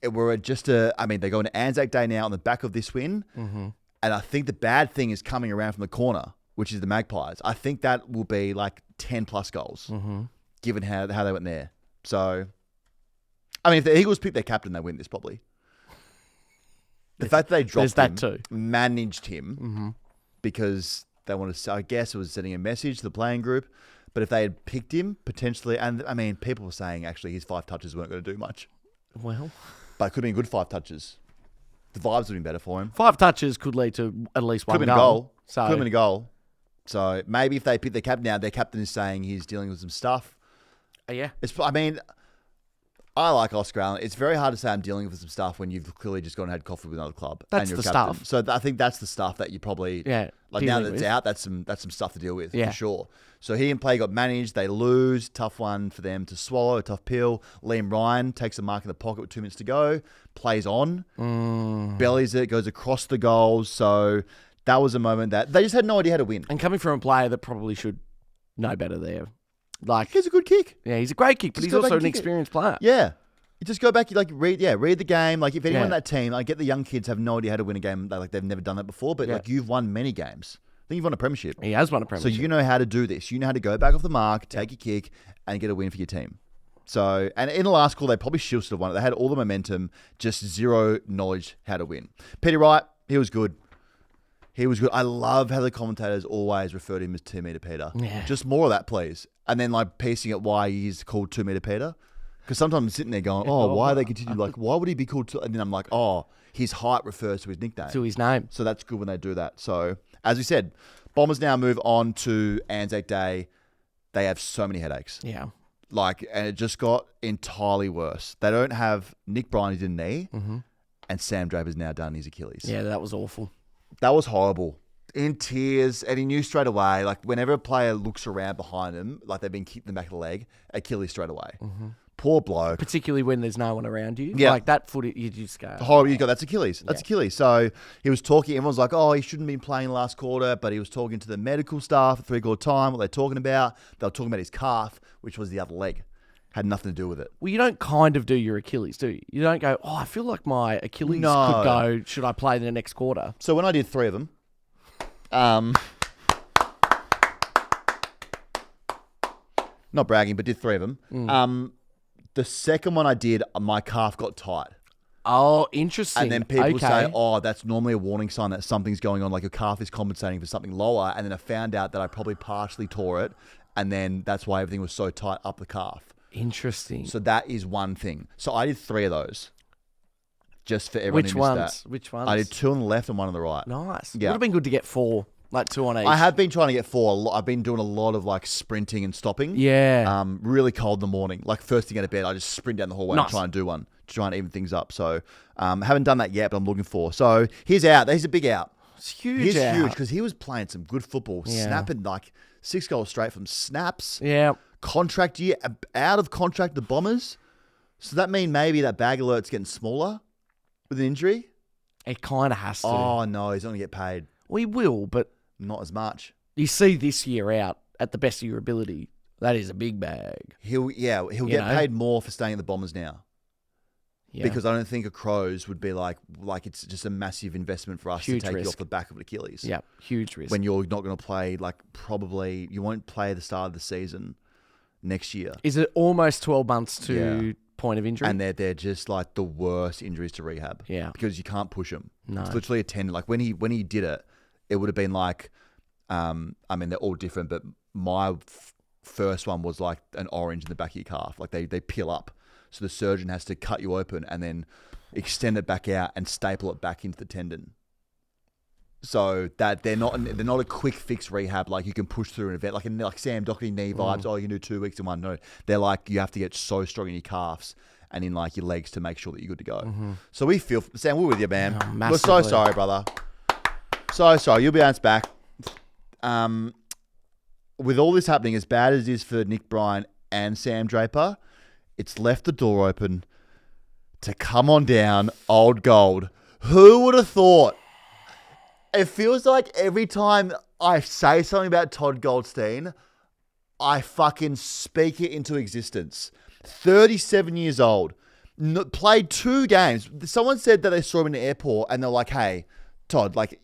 we're just they're going to Anzac Day now on the back of this win. And I think the bad thing is coming around from the corner, which is the Magpies. I think that will be like 10 plus goals, given how they went there. So, I mean, if the Eagles pick their captain, they win this probably. The fact that they dropped him, managed him, because they wanted to, I guess it was sending a message to the playing group. But if they had picked him, potentially, and I mean, people were saying actually his 5 touches weren't going to do much. Well, But it could have been good 5 touches. The vibes would have been better for him. 5 touches could lead to at least one Could have been a goal. So, Could have been a goal. So maybe if they pick their captain now, their captain is saying he's dealing with some stuff. yeah. I like Oscar Allen. It's very hard to say I'm dealing with some stuff when you've clearly just gone and had coffee with another club. That's and you're the captain. stuff. So I think that's the stuff that you probably now that it's out, that's some stuff to deal with for sure. So he and Play got managed. They lose. Tough one for them to swallow. A tough pill. Liam Ryan takes a mark in the pocket with 2 minutes to go. Plays on. Bellies it. Goes across the goals. So that was a moment that they just had no idea how to win. And coming from a player that probably should know better there. Like, He's a good kick. yeah, he's a great kick, but he's also an experienced player. Yeah. You just go back, you read the game. Like if anyone on that team, I get the young kids have no idea how to win a game. Like they've never done that before, but you've won many games. I think you've won a premiership. He has won a premiership. So you know how to do this. You know how to go back off the mark, take your kick, and get a win for your team. So, and in the last call, they probably should have won it. They had all the momentum, just zero knowledge how to win. Petey Wright, he was good. He was good. I love how the commentators always refer to him as 2 meter Peter. Yeah. Just more of that, please. And then piecing it why he's called 2 meter Peter. Because sometimes I'm sitting there going, why they continue? Why would he be called? And then I'm like, his height refers to his nickname. To his name. So that's good when they do that. So, as we said, Bombers now move on to Anzac Day. They have so many headaches. Yeah. And it just got entirely worse. They don't have Nick Bryan, who did a knee, and Sam Draper's now done his Achilles. Yeah, that was awful. That was horrible. In tears, and he knew straight away, whenever a player looks around behind him, like they've been kicked in the back of the leg, Achilles straight away. Poor bloke. Particularly when there's no one around you. Yeah. Like that footy, you just go. Horrible. You go, that's Achilles. That's Achilles. So he was talking, everyone's like, he shouldn't have been playing last quarter, but he was talking to the medical staff at 3/4 time, what they're talking about. They were talking about his calf, which was the other leg. Had nothing to do with it. Well, you don't kind of do your Achilles, do you? You don't go, oh, I feel like my Achilles No. could go. Should I play the next quarter? So when I did 3 of them, not bragging, but did 3 of them. The second one I did, my calf got tight. Oh, interesting. And then people say, oh, that's normally a warning sign that something's going on, like your calf is compensating for something lower. And then I found out that I probably partially tore it. And then that's why everything was so tight up the calf. Interesting. So that is one thing. So I did 3 of those. Just for everyone Which who missed ones? that. Which ones? I did 2 on the left and 1 on the right. Nice. Yeah. Would have been good to get 4, like 2 on each. I have been trying to get 4 a lot. I've been doing a lot of like sprinting and stopping. Yeah. Really cold in the morning. Like first thing out of bed, I just sprint down the hallway Nice. and try and do one to try and even things up. So haven't done that yet, but I'm looking for. So he's out. He's a big out. It's huge. He's out. huge because he was playing some good football, Yeah. snapping like 6 goals straight from snaps. Yeah. Contract year, out of contract the Bombers. So that mean maybe that bag alert's getting smaller with an injury? It kind of has to. Oh no, he's not gonna get paid. We will, but Not as much. you see this year out at the best of your ability. That is a big bag. He'll get paid more for staying at the Bombers now. Yeah. Because I don't think a Crows would be like it's just a massive investment for us Huge to take you risk. off the back of an Achilles. Yeah, huge risk. When you're not going to play, like probably you won't play the start of the season next year. Is it almost 12 months to Yeah. point of injury? And they're just like the worst injuries to rehab. Yeah. Because you can't push them. No. It's literally a tendon. Like when he did it, it would have been like, I mean, they're all different, but my first one was like an orange in the back of your calf. Like they peel up. So the surgeon has to cut you open and then extend it back out and staple it back into the tendon. So that they're not a quick fix rehab like you can push through an event like Sam Doherty knee vibes. Oh, you can do 2 weeks in one. No, they're like you have to get so strong in your calves and in like your legs to make sure that you're good to go. So we feel Sam, we're with you, man. Oh, we're so massively. sorry, brother. So sorry. You'll be bounced back. With all this happening, as bad as it is for Nick Bryan and Sam Draper, it's left the door open to come on down, old gold. Who would have thought? It feels like every time I say something about Todd Goldstein, I fucking speak it into existence. 37 years old, played 2 games. Someone said that they saw him in the airport and they're like, hey, Todd, like,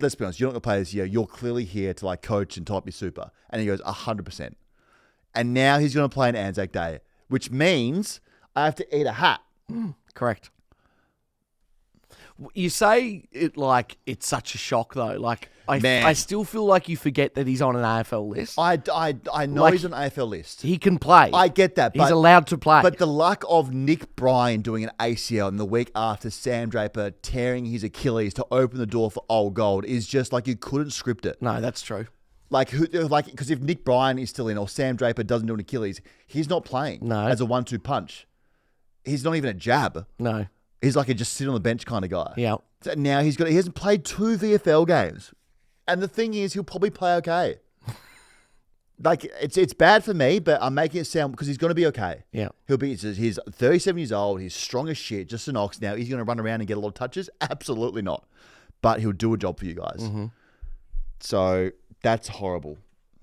let's be honest, you're not going to play this year. You're clearly here to like coach and top your super. And he goes, 100%. And now he's going to play on Anzac Day, which means I have to eat a hat. Correct. You say it like it's such a shock though. Like Man. I still feel like you forget that he's on an AFL list. I know Like, he's on an AFL list. He can play. I get that. He's But, allowed to play. but the luck of Nick Bryan doing an ACL in the week after Sam Draper tearing his Achilles to open the door for old gold is just like you couldn't script it. No, that's true. Because if Nick Bryan is still in or Sam Draper doesn't do an Achilles, he's not playing No. as a 1-2 punch. He's not even a jab. No. He's like a just sit on the bench kind of guy. Yeah. So now he hasn't played 2 VFL games. And the thing is, he'll probably play okay. Like, it's bad for me, but I'm making it sound because he's going to be okay. Yeah. He's 37 years old. He's strong as shit, just an ox. Now, he's going to run around and get a lot of touches? Absolutely not. But he'll do a job for you guys. Mm-hmm. So that's horrible.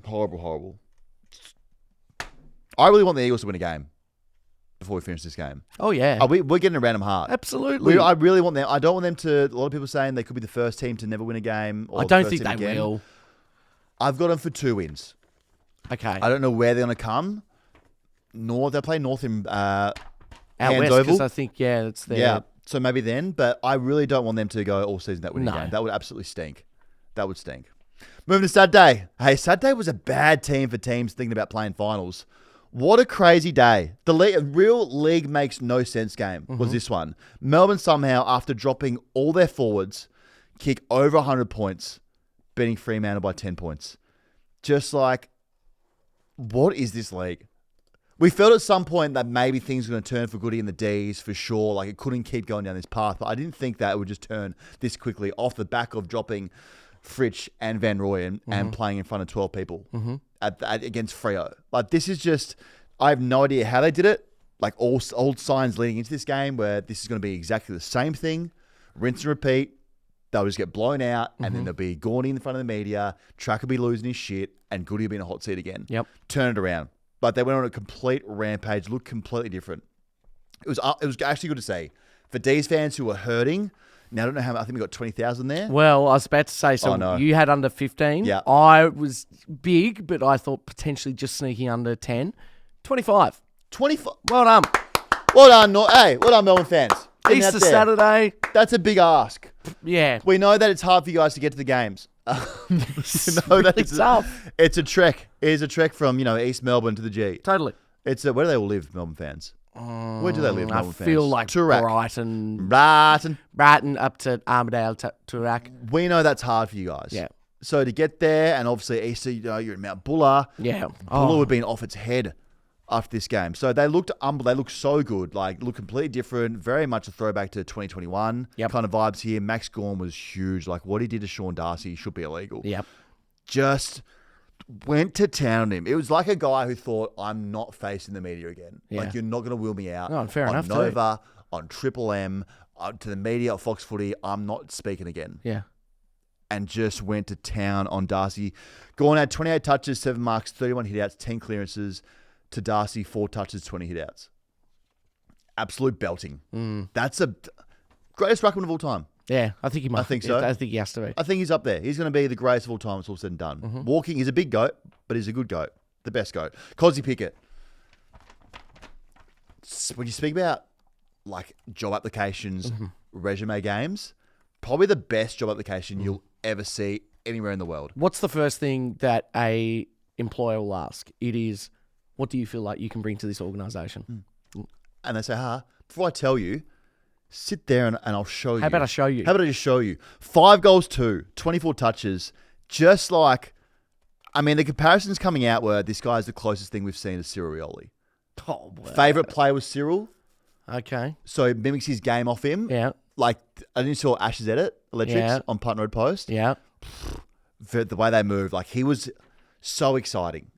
Horrible, horrible. I really want the Eagles to win a game before we finish this game. Oh yeah. We're getting a random heart. Absolutely. I really want them. I don't want them to. A lot of people saying they could be the first team to never win a game. Or I don't the think first they team again. will. I've got them for 2 wins. Okay. I don't know where they're going to come. They play North in Out Hands west, Oval. because I think it's there. Yeah, so maybe then. But I really don't want them to go all season that winning No. game. That would absolutely stink. That would stink. Moving to Saturday. Hey, Saturday was a bad team for teams thinking about playing finals. What a crazy day. The real league makes no sense game was this one. Melbourne somehow, after dropping all their forwards, kick over 100 points, beating Fremantle by 10 points. Just like, what is this league? We felt at some point that maybe things were going to turn for Goody in the Ds for sure. Like it couldn't keep going down this path, but I didn't think that it would just turn this quickly off the back of dropping Fritsch and Van Rooyen and playing in front of 12 people against Freo. Like this is just, I have no idea how they did it. Like all signs leading into this game where this is going to be exactly the same thing, rinse and repeat. They'll just get blown out and then there'll be Gorney in front of the media, Track will be losing his shit and Goody will be in a hot seat again. Yep. Turn it around. but they went on a complete rampage, looked completely different. It was actually good to see. For D's fans who were hurting, now I don't know how, I think we got 20,000 there. Well, I was about to say, so Oh, no. you had under 15. Yeah. I was big, but I thought potentially just sneaking under 10. 25. 25. Well done. Well done, well done, Melbourne fans. Getting Easter out there. Saturday. That's a big ask. Yeah. We know that it's hard for you guys to get to the games. You know that really tough. It's a trek. It is a trek from, East Melbourne to the G. Totally. Where do they all live, Melbourne fans? Where do they live, I Melbourne feel fans? like Toorak. Brighton up to Armadale, Toorak. We know that's hard for you guys. Yeah. So to get there, and obviously Easter, you're in Mount Buller. Yeah. Buller would have been off its head after this game. So they looked they looked so good, looked completely different, very much a throwback to 2021 kind of vibes here. Max Gorn was huge. Like what he did to Sean Darcy should be illegal. Yep. Just went to town on him. It was like a guy who thought, I'm not facing the media again. Yeah. Like you're not going to wheel me out. No, fair on enough, too. Nova, on Triple M, to the media at Fox Footy, I'm not speaking again. Yeah. And just went to town on Darcy. Gorn had 28 touches, 7 marks, 31 hitouts, 10 clearances. To Darcy, 4 touches, 20 hitouts. Absolute belting. That's a greatest ruckman of all time. Yeah, I think he might. I think so. I think he has to be. I think he's up there. He's going to be the greatest of all time. It's all said and done. Walking, he's a big goat, but he's a good goat. The best goat. Cosy Pickett. When you speak about job applications, resume games, probably the best job application you'll ever see anywhere in the world. What's the first thing that a employer will ask? It is, what do you feel like you can bring to this organisation? And they say, before I tell you, sit there and I'll show you. How about I show you? How about I just show you? 5 goals, 24 touches. Just the comparisons coming out were this guy's the closest thing we've seen to Cyril Rioli. Oh, wow. Favourite player was Cyril. Okay. So it mimics his game off him. Yeah. I didn't saw Ash's edit, Electrics, on Punt Road Post. Yeah. The way they moved, he was so exciting.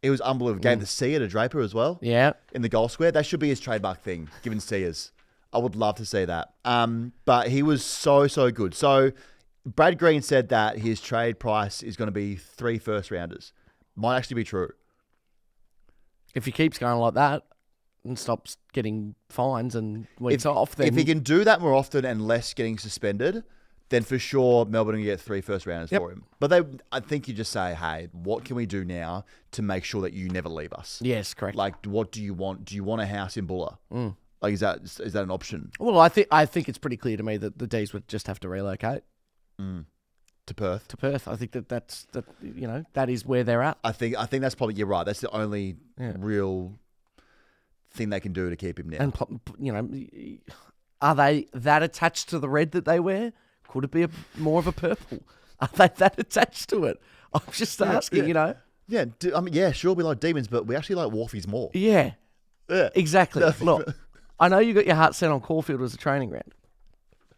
It was unbelievable. Gave the seer to Draper as well. Yeah. In the goal square. That should be his trademark thing, given seers. I would love to see that. But he was so, so good. So Brad Green said that his trade price is going to be 3 first rounders. Might actually be true. If he keeps going like that and stops getting fines and weeks off, then If he can do that more often and less getting suspended, then for sure Melbourne will get 3 first rounders for him. But I think you just say, hey, what can we do now to make sure that you never leave us? Yes, correct. What do you want? Do you want a house in Buller? Is that an option? Well, I think it's pretty clear to me that the D's would just have to relocate To Perth? to Perth. I think that is where they're at. I think that's probably, you're right. That's the only real thing they can do to keep him now. And are they that attached to the red that they wear? Could it be more of a purple? Are they that attached to it? I'm just asking, Yeah, sure, we like demons, but we actually like Wharfies more. Yeah, exactly. Look, I know you got your heart set on Caulfield as a training ground.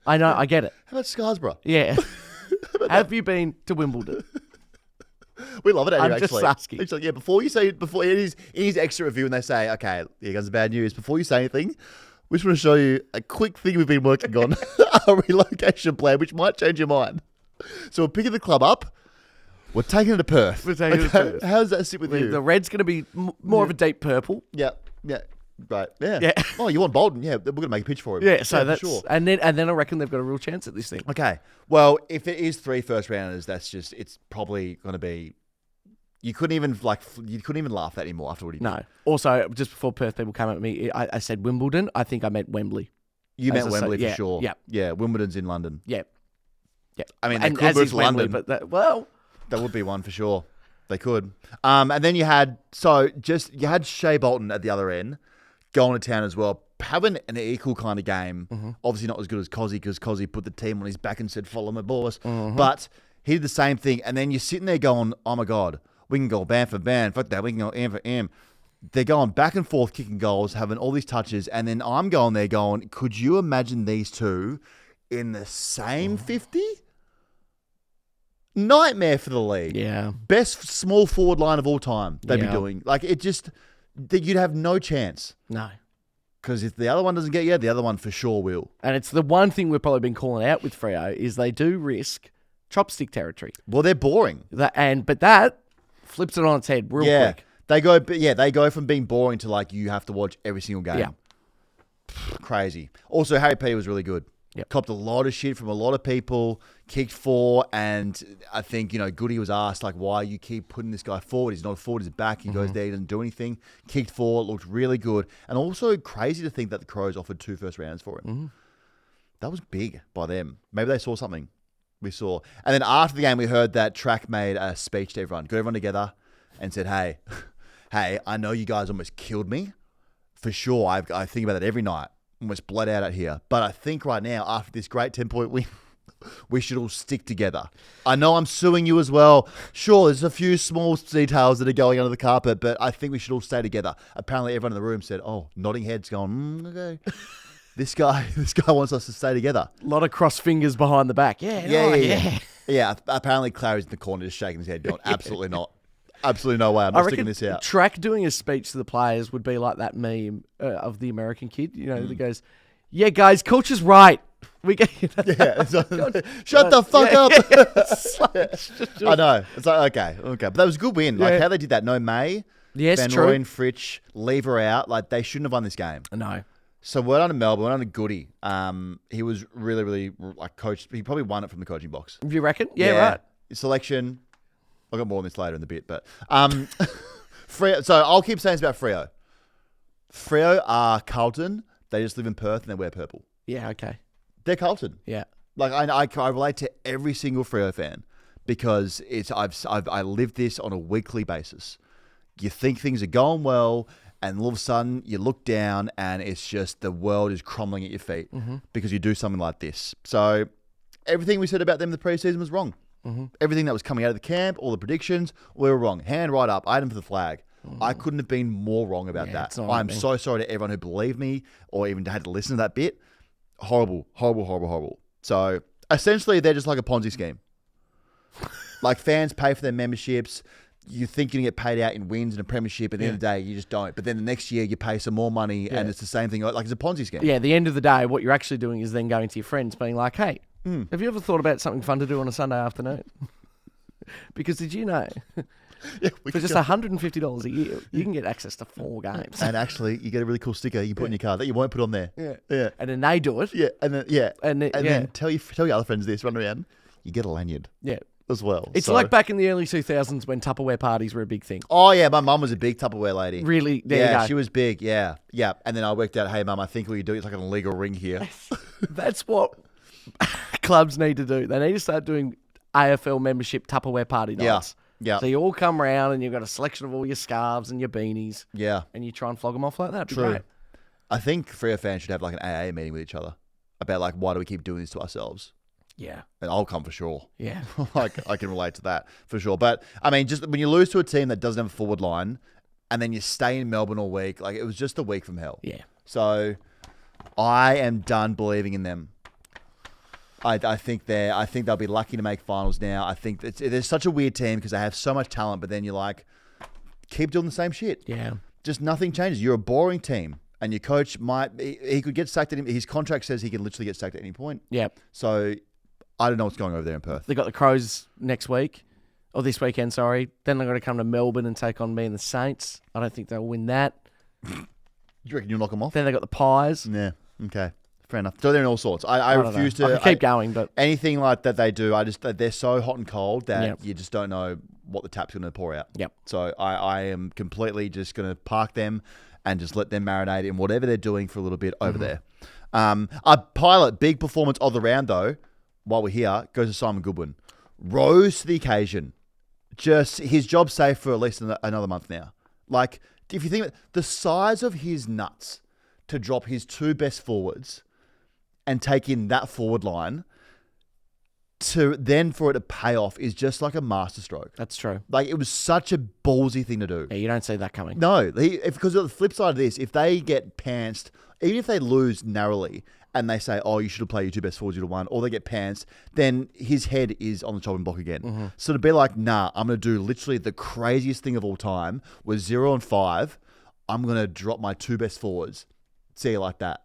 I know, I get it. How about Scarsborough? Yeah. Have you been to Wimbledon? We love it out here, I'm just actually. asking. Actually, before in his extra review, and they say, okay, here comes the bad news. Before you say anything, we just want to show you a quick thing we've been working on, a relocation plan, which might change your mind. So we're picking the club up. We're taking it to Perth. We're taking it to Perth. How does that sit with you? The red's going to be more of a deep purple. Yeah. Right. Yeah. Yeah. Oh, you want Bolden? Yeah, we're going to make a pitch for him. Yeah, so that's for sure. and then I reckon they've got a real chance at this thing. Okay. Well, if it is 3 first rounders, it's probably going to be. You couldn't even laugh at anymore after what he did. No. Also, just before Perth people came at me, I said Wimbledon. I think I meant Wembley. You meant Wembley for yeah, sure. Yeah. Yeah. Wimbledon's in London. Yeah. Yeah. I mean, they and could as move is to Wembley, London. but That would be one for sure. They could. And then you had Shea Bolton at the other end going to town as well, having an equal kind of game. Obviously not as good as Cozzy, because Cozzy put the team on his back and said, follow my boss. But he did the same thing. And then you're sitting there going, oh my God, we can go band for band. Fuck that. We can go M for M. They're going back and forth, kicking goals, having all these touches. And then I'm going there going, could you imagine these two in the same 50? Nightmare for the league. yeah. Best small forward line of all time they'd be Yeah. doing. You'd have no chance. No. Because if the other one doesn't get you, the other one for sure will. And it's the one thing we've probably been calling out with Freo is they do risk chopstick territory. Well, they're boring. But that flips it on its head real quick. They go from being boring to like you have to watch every single game. Yeah. Crazy. Also, Harry P was really good. Yep. Copped a lot of shit from a lot of people, kicked 4, and I think, Goody was asked, like, why you keep putting this guy forward. He's not a forward, he's back. He goes there, he doesn't do anything. Kicked 4, looked really good. And also crazy to think that the Crows offered 2 first rounds for him. That was big by them. Maybe they saw something. We saw. And then after the game, we heard that Track made a speech to everyone. Got everyone together and said, hey, I know you guys almost killed me. For sure, I think about that every night. Almost bled out here. But I think right now, after this great 10-point win, we should all stick together. I know I'm suing you as well. Sure, there's a few small details that are going under the carpet, but I think we should all stay together. Apparently, everyone in the room said, nodding heads going, okay. This guy wants us to stay together. A lot of cross fingers behind the back. Yeah. Yeah, apparently Clary's in the corner just shaking his head going, absolutely not. Absolutely no way. I'm not sticking this out. Track doing a speech to the players would be like that meme of the American kid, that goes, "Yeah, guys, coach is right. We get shut the fuck up." I know. It's like okay, but that was a good win. Like how they did that. No May, yes, Van Roy and Fritsch leave her out. Like they shouldn't have won this game. No. So well done to Melbourne. Well done to Goody. He was really, really like coached. He probably won it from the coaching box. You reckon? Yeah, right. Selection. I'll get more on this later in the bit, but Freo. So I'll keep saying this about Freo. Freo are Carlton. They just live in Perth and they wear purple. Yeah, okay. They're Carlton. Yeah. Like I relate to every single Freo fan because I live this on a weekly basis. You think things are going well, and all of a sudden you look down and it's just the world is crumbling at your feet because you do something like this. So everything we said about them in the preseason was wrong. Everything that was coming out of the camp, all the predictions, we were wrong. Hand right up. I had them for the flag. I couldn't have been more wrong about that. I'm so sorry to everyone who believed me or even had to listen to that bit. Horrible, horrible, horrible, horrible. So essentially, they're just like a Ponzi scheme. Like fans pay for their memberships. You think you're going to get paid out in wins and a premiership. At the end of the day, you just don't. But then the next year, you pay some more money and it's the same thing. Like it's a Ponzi scheme. Yeah, at the end of the day, what you're actually doing is then going to your friends being like, hey, have you ever thought about something fun to do on a Sunday afternoon? Because did you know, for just $150 a year, you can get access to 4 games. And actually, you get a really cool sticker you can put in your car that you won't put on there. Yeah. And then they do it. Yeah. And then tell your other friends this, run around, you get a lanyard. Yeah. As well. It's like back in the early 2000s when Tupperware parties were a big thing. Oh, yeah. My mum was a big Tupperware lady. Really? There you go. She was big. Yeah. Yeah. And then I worked out, hey, mum, I think what you do is like an illegal ring here. That's what clubs need to do. They need to start doing AFL membership Tupperware party nights. Yeah. So you all come around and you've got a selection of all your scarves and your beanies. Yeah. And you try and flog them off like that. True. Great. I think Freo fans should have like an AA meeting with each other about like, why do we keep doing this to ourselves? Yeah. And I'll come for sure. Yeah. Like I can relate to that for sure. But I mean, just when you lose to a team that doesn't have a forward line and then you stay in Melbourne all week, like it was just a week from hell. Yeah. So I am done believing in them. I think they'll be lucky to make finals now. I think they're such a weird team because they have so much talent, but then you're like, keep doing the same shit. Yeah. Just nothing changes. You're a boring team. And your coach he could get sacked at him. His contract says he can literally get sacked at any point. Yep. So I don't know what's going over there in Perth. They got the Crows next week, or this weekend, sorry. Then they've got to come to Melbourne and take on me and the Saints. I don't think they'll win that. Do you reckon you'll knock them off? Then they got the Pies. Yeah. Okay. Fair enough. So they're in all sorts. I refuse to. I can keep going, but anything like that they do, they're so hot and cold that you just don't know what the tap's going to pour out. Yep. So I am completely just going to park them and just let them marinate in whatever they're doing for a little bit over there. Our pilot, big performance of the round though, while we're here, goes to Simon Goodwin. Rose to the occasion. Just his job's safe for at least another month now. Like, if you think the size of his nuts to drop his 2 best forwards and take in that forward line to then for it to pay off is just like a masterstroke. that's true. Like it was such a ballsy thing to do. Yeah, you don't see that coming. No, because of the flip side of this, if they get pantsed, even if they lose narrowly and they say, oh, you should have played your 2 best forwards, you would have won, or they get pantsed, then his head is on the chopping block again. So to be like, nah, I'm going to do literally the craziest thing of all time with 0 and 5. I'm going to drop my 2 best forwards. See you like that.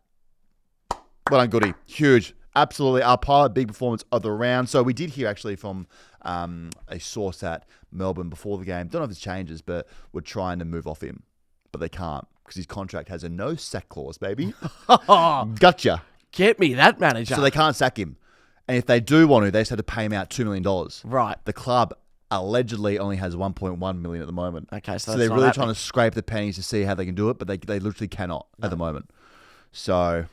Well done, Goody. Huge. Absolutely. Our pilot big performance of the round. So we did hear actually from a source at Melbourne before the game. Don't know if it's changes, but we're trying to move off him. But they can't because his contract has a no sack clause, baby. Gotcha. Get me that manager. So they can't sack him. And if they do want to, they just have to pay him out $2 million. Right. The club allegedly only has 1.1 million at the moment. Okay, so they're that's really not trying to scrape the pennies to see how they can do it, but they literally cannot at the moment. So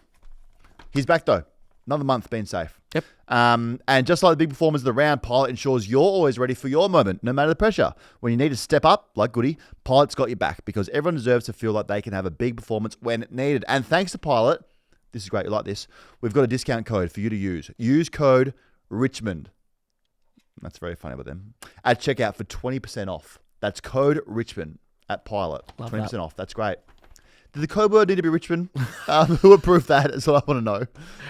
he's back though. Another month being safe. Yep. And just like the big performers of the round, Pilot ensures you're always ready for your moment, no matter the pressure. When you need to step up, like Goody, Pilot's got your back because everyone deserves to feel like they can have a big performance when needed. And thanks to Pilot, this is great, you like this, we've got a discount code for you to use. Use code RICHMOND. That's very funny about them. At checkout for 20% off. That's code RICHMOND at Pilot. Love 20% that. off. That's great. Did the code word need to be Richmond? Who approved that? That's what I want to know.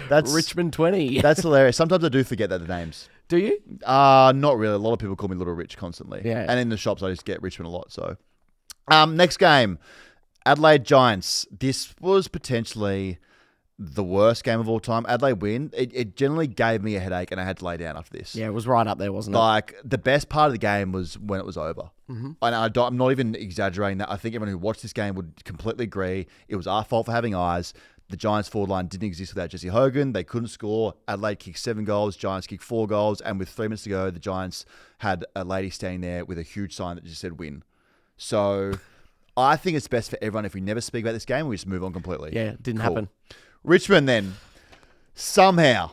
That's Richmond 20. That's hilarious. Sometimes I do forget that the names. Do you? Not really. A lot of people call me Little Rich constantly. Yeah. And in the shops, I just get Richmond a lot. So, next game, Adelaide Giants. This was potentially the worst game of all time. Adelaide win. It generally gave me a headache, and I had to lay down after this. Yeah, it was right up there, wasn't it? Like, the best part of the game was when it was over. Mm-hmm. And I'm not even exaggerating that. I think everyone who watched this game would completely agree. It was our fault for having eyes. The Giants forward line didn't exist without Jesse Hogan. They couldn't score. Adelaide kicked 7 goals. Giants kicked 4 goals. And with 3 minutes to go, the Giants had a lady standing there with a huge sign that just said win. So I think it's best for everyone if we never speak about this game, we just move on completely. Yeah, it didn't happen. Richmond then somehow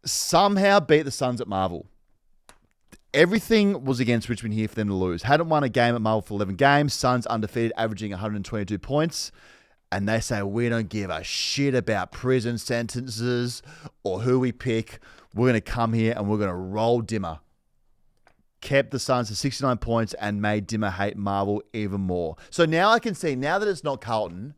beat the Suns at Marvel. Everything was against Richmond here for them to lose. Hadn't won a game at Marvel for 11 games. Suns undefeated, averaging 122 points. And they say, we don't give a shit about prison sentences or who we pick. We're going to come here and we're going to roll Dimmer. Kept the Suns to 69 points and made Dimmer hate Marvel even more. So now I can see, now that it's not Carlton,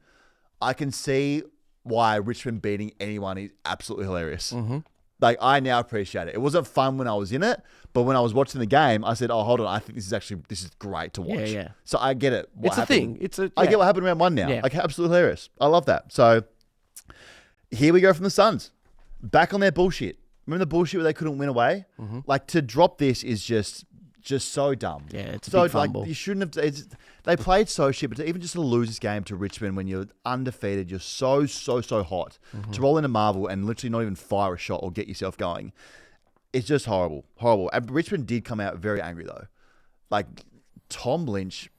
I can see why Richmond beating anyone is absolutely hilarious. Mm-hmm. Like, I now appreciate it. It wasn't fun when I was in it, but when I was watching the game, I said, oh, hold on, I think this is great to watch. Yeah. So I get it. It's happened. a thing. I get what happened round 1 now. Yeah. Like, absolutely hilarious. I love that. So here we go from the Suns. Back on their bullshit. Remember the bullshit where they couldn't win away? Mm-hmm. Like, to drop this is just so dumb. Yeah, it's a so big fumble. Like, you shouldn't have. They played so shit, but even just to lose this game to Richmond when you're undefeated, you're so hot, to roll into Marvel and literally not even fire a shot or get yourself going, it's just horrible. And Richmond did come out very angry though. Like, Tom Lynch,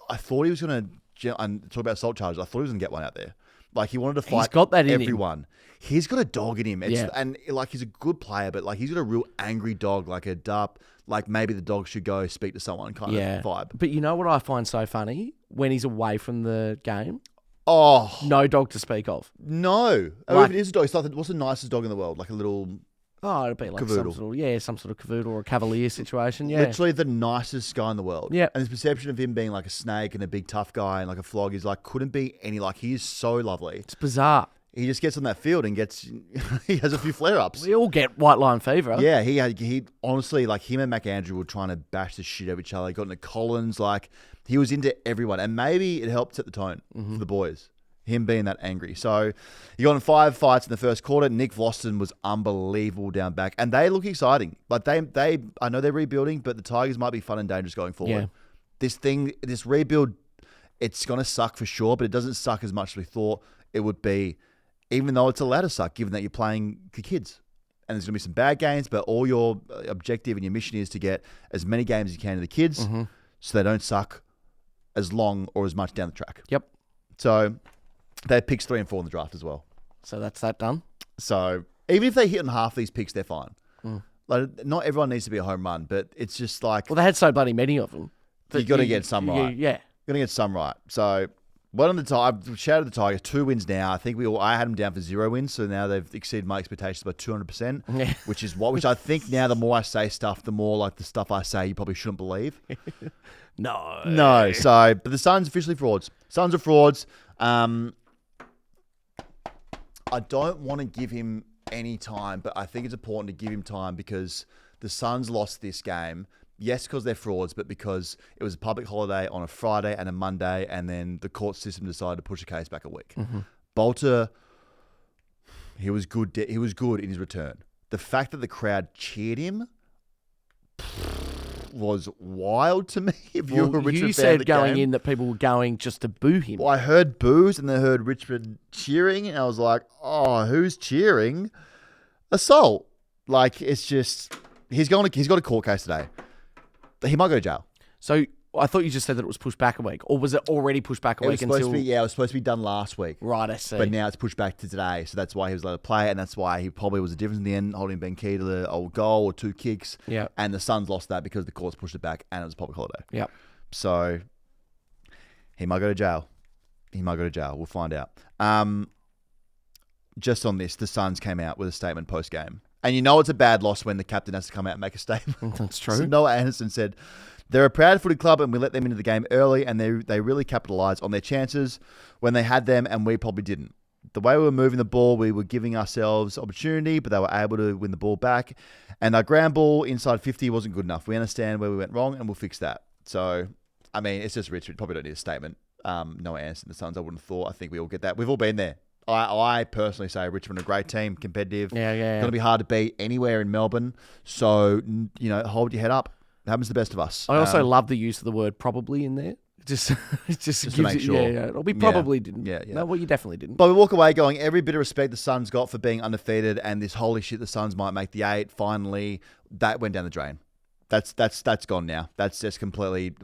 I thought he was going to, and talk about assault charges, I thought he was going to get one out there. Like, he wanted to fight He's got that in everyone. him. He's got a dog in him. Yeah. And like, he's a good player, but like, he's got a real angry dog, like a dup, like maybe the dog should go speak to someone kind of vibe. But you know what I find so funny? When he's away from the game, Oh, no dog to speak of. no. Or if it is a dog, it's like, what's the nicest dog in the world? Like a little, Oh, it'd be like Cavoodle. some sort of cavoodle or a cavalier situation. Yeah. literally the nicest guy in the world. Yeah. And his perception of him being like a snake and a big tough guy and like a flog is like, couldn't be any, like, he is so lovely. It's bizarre. He just gets on that field and he has a few flare-ups. We all get white line fever. Yeah, he honestly, like, him and McAndrew were trying to bash the shit out of each other. He got into Collins, like, he was into everyone. And maybe it helped set the tone for the boys, him being that angry. So he got in 5 fights in the first quarter. Nick Vlaston was unbelievable down back. And they look exciting. Like, they I know they're rebuilding, but the Tigers might be fun and dangerous going forward. Yeah. This rebuild, it's going to suck for sure, but it doesn't suck as much as we thought it would be, even though it's allowed to suck, given that you're playing the kids. And there's going to be some bad games, but all your objective and your mission is to get as many games as you can to the kids so they don't suck as long or as much down the track. Yep. So they had picks 3 and 4 in the draft as well. So that's that done. So even if they hit on half these picks, they're fine. Like, not everyone needs to be a home run, but it's just like, Well, they had so bloody many of them. you got to get some right. Yeah. Going to get some right. So, well, on the Tigers, shout out to the Tigers, 2 wins now. I think I had them down for 0 wins, so now they've exceeded my expectations by 200%. Yeah. Which I think now the more I say stuff, the more like the stuff I say you probably shouldn't believe. No. So, but the Suns officially frauds. Suns are frauds. I don't want to give him any time, but I think it's important to give him time because the Suns lost this game. Yes, because they're frauds, but because it was a public holiday on a Friday and a Monday, and then the court system decided to push the case back a week. Bolter, He was good. He was good in his return. The fact that the crowd cheered him was wild to me. If you're a Richmond fan, you said the going game. in that people were going just to boo him. Well, I heard boos and then heard Richmond cheering, and I was like, "Oh, who's cheering?" Assault. Like, it's just he's got a court case today. He might go to jail. So I thought you just said that it was pushed back a week, or was it already pushed back a It was week supposed until? to be, it was supposed to be done last week. Right, I see. But now it's pushed back to today, so that's why he was allowed to play, and that's why he probably was a difference in the end, holding Ben Key to the old goal or 2 kicks. Yeah. And the Suns lost that because the courts pushed it back, and it was a public holiday. Yeah. So he might go to jail. We'll find out. Just on this, the Suns came out with a statement post-game. And you know it's a bad loss when the captain has to come out and make a statement. That's true. So Noah Anderson said, "They're a proud footy club and we let them into the game early and they really capitalised on their chances when they had them and we probably didn't. The way we were moving the ball, we were giving ourselves opportunity, but they were able to win the ball back. And our ground ball inside 50 wasn't good enough. We understand where we went wrong and we'll fix that." So, I mean, it's just Richard. Probably don't need a statement. Noah Anderson, the Suns, I wouldn't have thought. I think we all get that. We've all been there. I personally say Richmond are a great team, competitive. Yeah. Going to be hard to beat anywhere in Melbourne. So, hold your head up. It happens to the best of us. I also love the use of the word "probably" in there. Just gives to make it, sure. Yeah. We probably didn't. Yeah. No, well, you definitely didn't. But we walk away going, every bit of respect the Suns got for being undefeated and this holy shit, the Suns might make the 8. Finally, that went down the drain. That's gone now. That's just completely,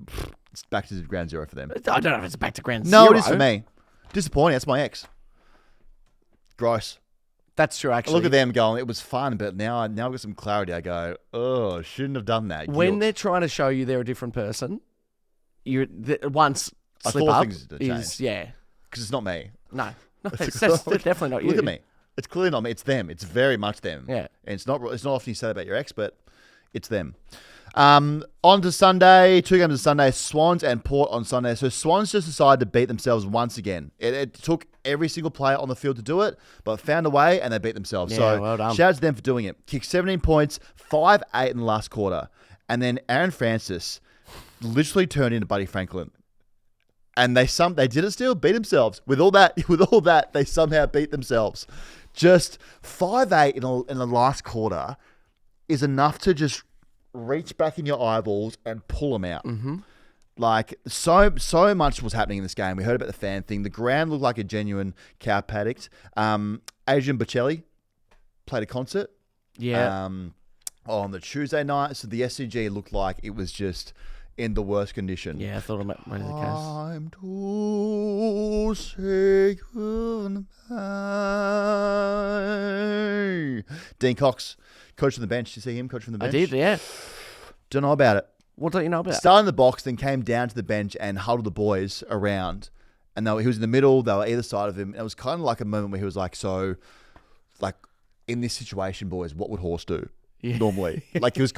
it's back to ground zero for them. I don't know if it's back to ground No, zero. it is for me. Disappointing. That's my ex. Gross. That's true, I actually. look at them going, it was fun, but now I've got some clarity. I go, oh, shouldn't have done that. When Guilt. they're trying to show you they're a different person, once I slip thought up things had is changed. yeah. Because it's not me. No, it's definitely not you. Look at me. It's clearly not me. It's them. It's very much them. Yeah. And it's not often you say that about your ex, but it's them. On to Sunday. 2 games on Sunday. Swans and Port on Sunday. So Swans just decided to beat themselves once again. It took every single player on the field to do it, but found a way and they beat themselves. Yeah, so well done. shout out to them for doing it. Kicked 17 points, 5-8 in the last quarter. And then Aaron Francis literally turned into Buddy Franklin. And they did it still, beat themselves. With all that, they somehow beat themselves. Just 5-8 in the last quarter is enough to just reach back in your eyeballs and pull them out. Mm-hmm. Like, so much was happening in this game. We heard about the fan thing. The ground looked like a genuine cow paddock. Adrian Bocelli played a concert. Yeah. On the Tuesday night. So the SCG looked like it was just in the worst condition. Yeah, I thought it might be the case. Time to say goodbye. Dean Cox, coach from the bench. Did you see him, coach from the bench? I did, yeah. Don't know about it. What don't you know about? Started in the box, then came down to the bench and huddled the boys around. And he was in the middle. They were either side of him. And it was kind of like a moment where he was like, so, like, in this situation, boys, what would Horse do? Yeah. Normally. Like, he was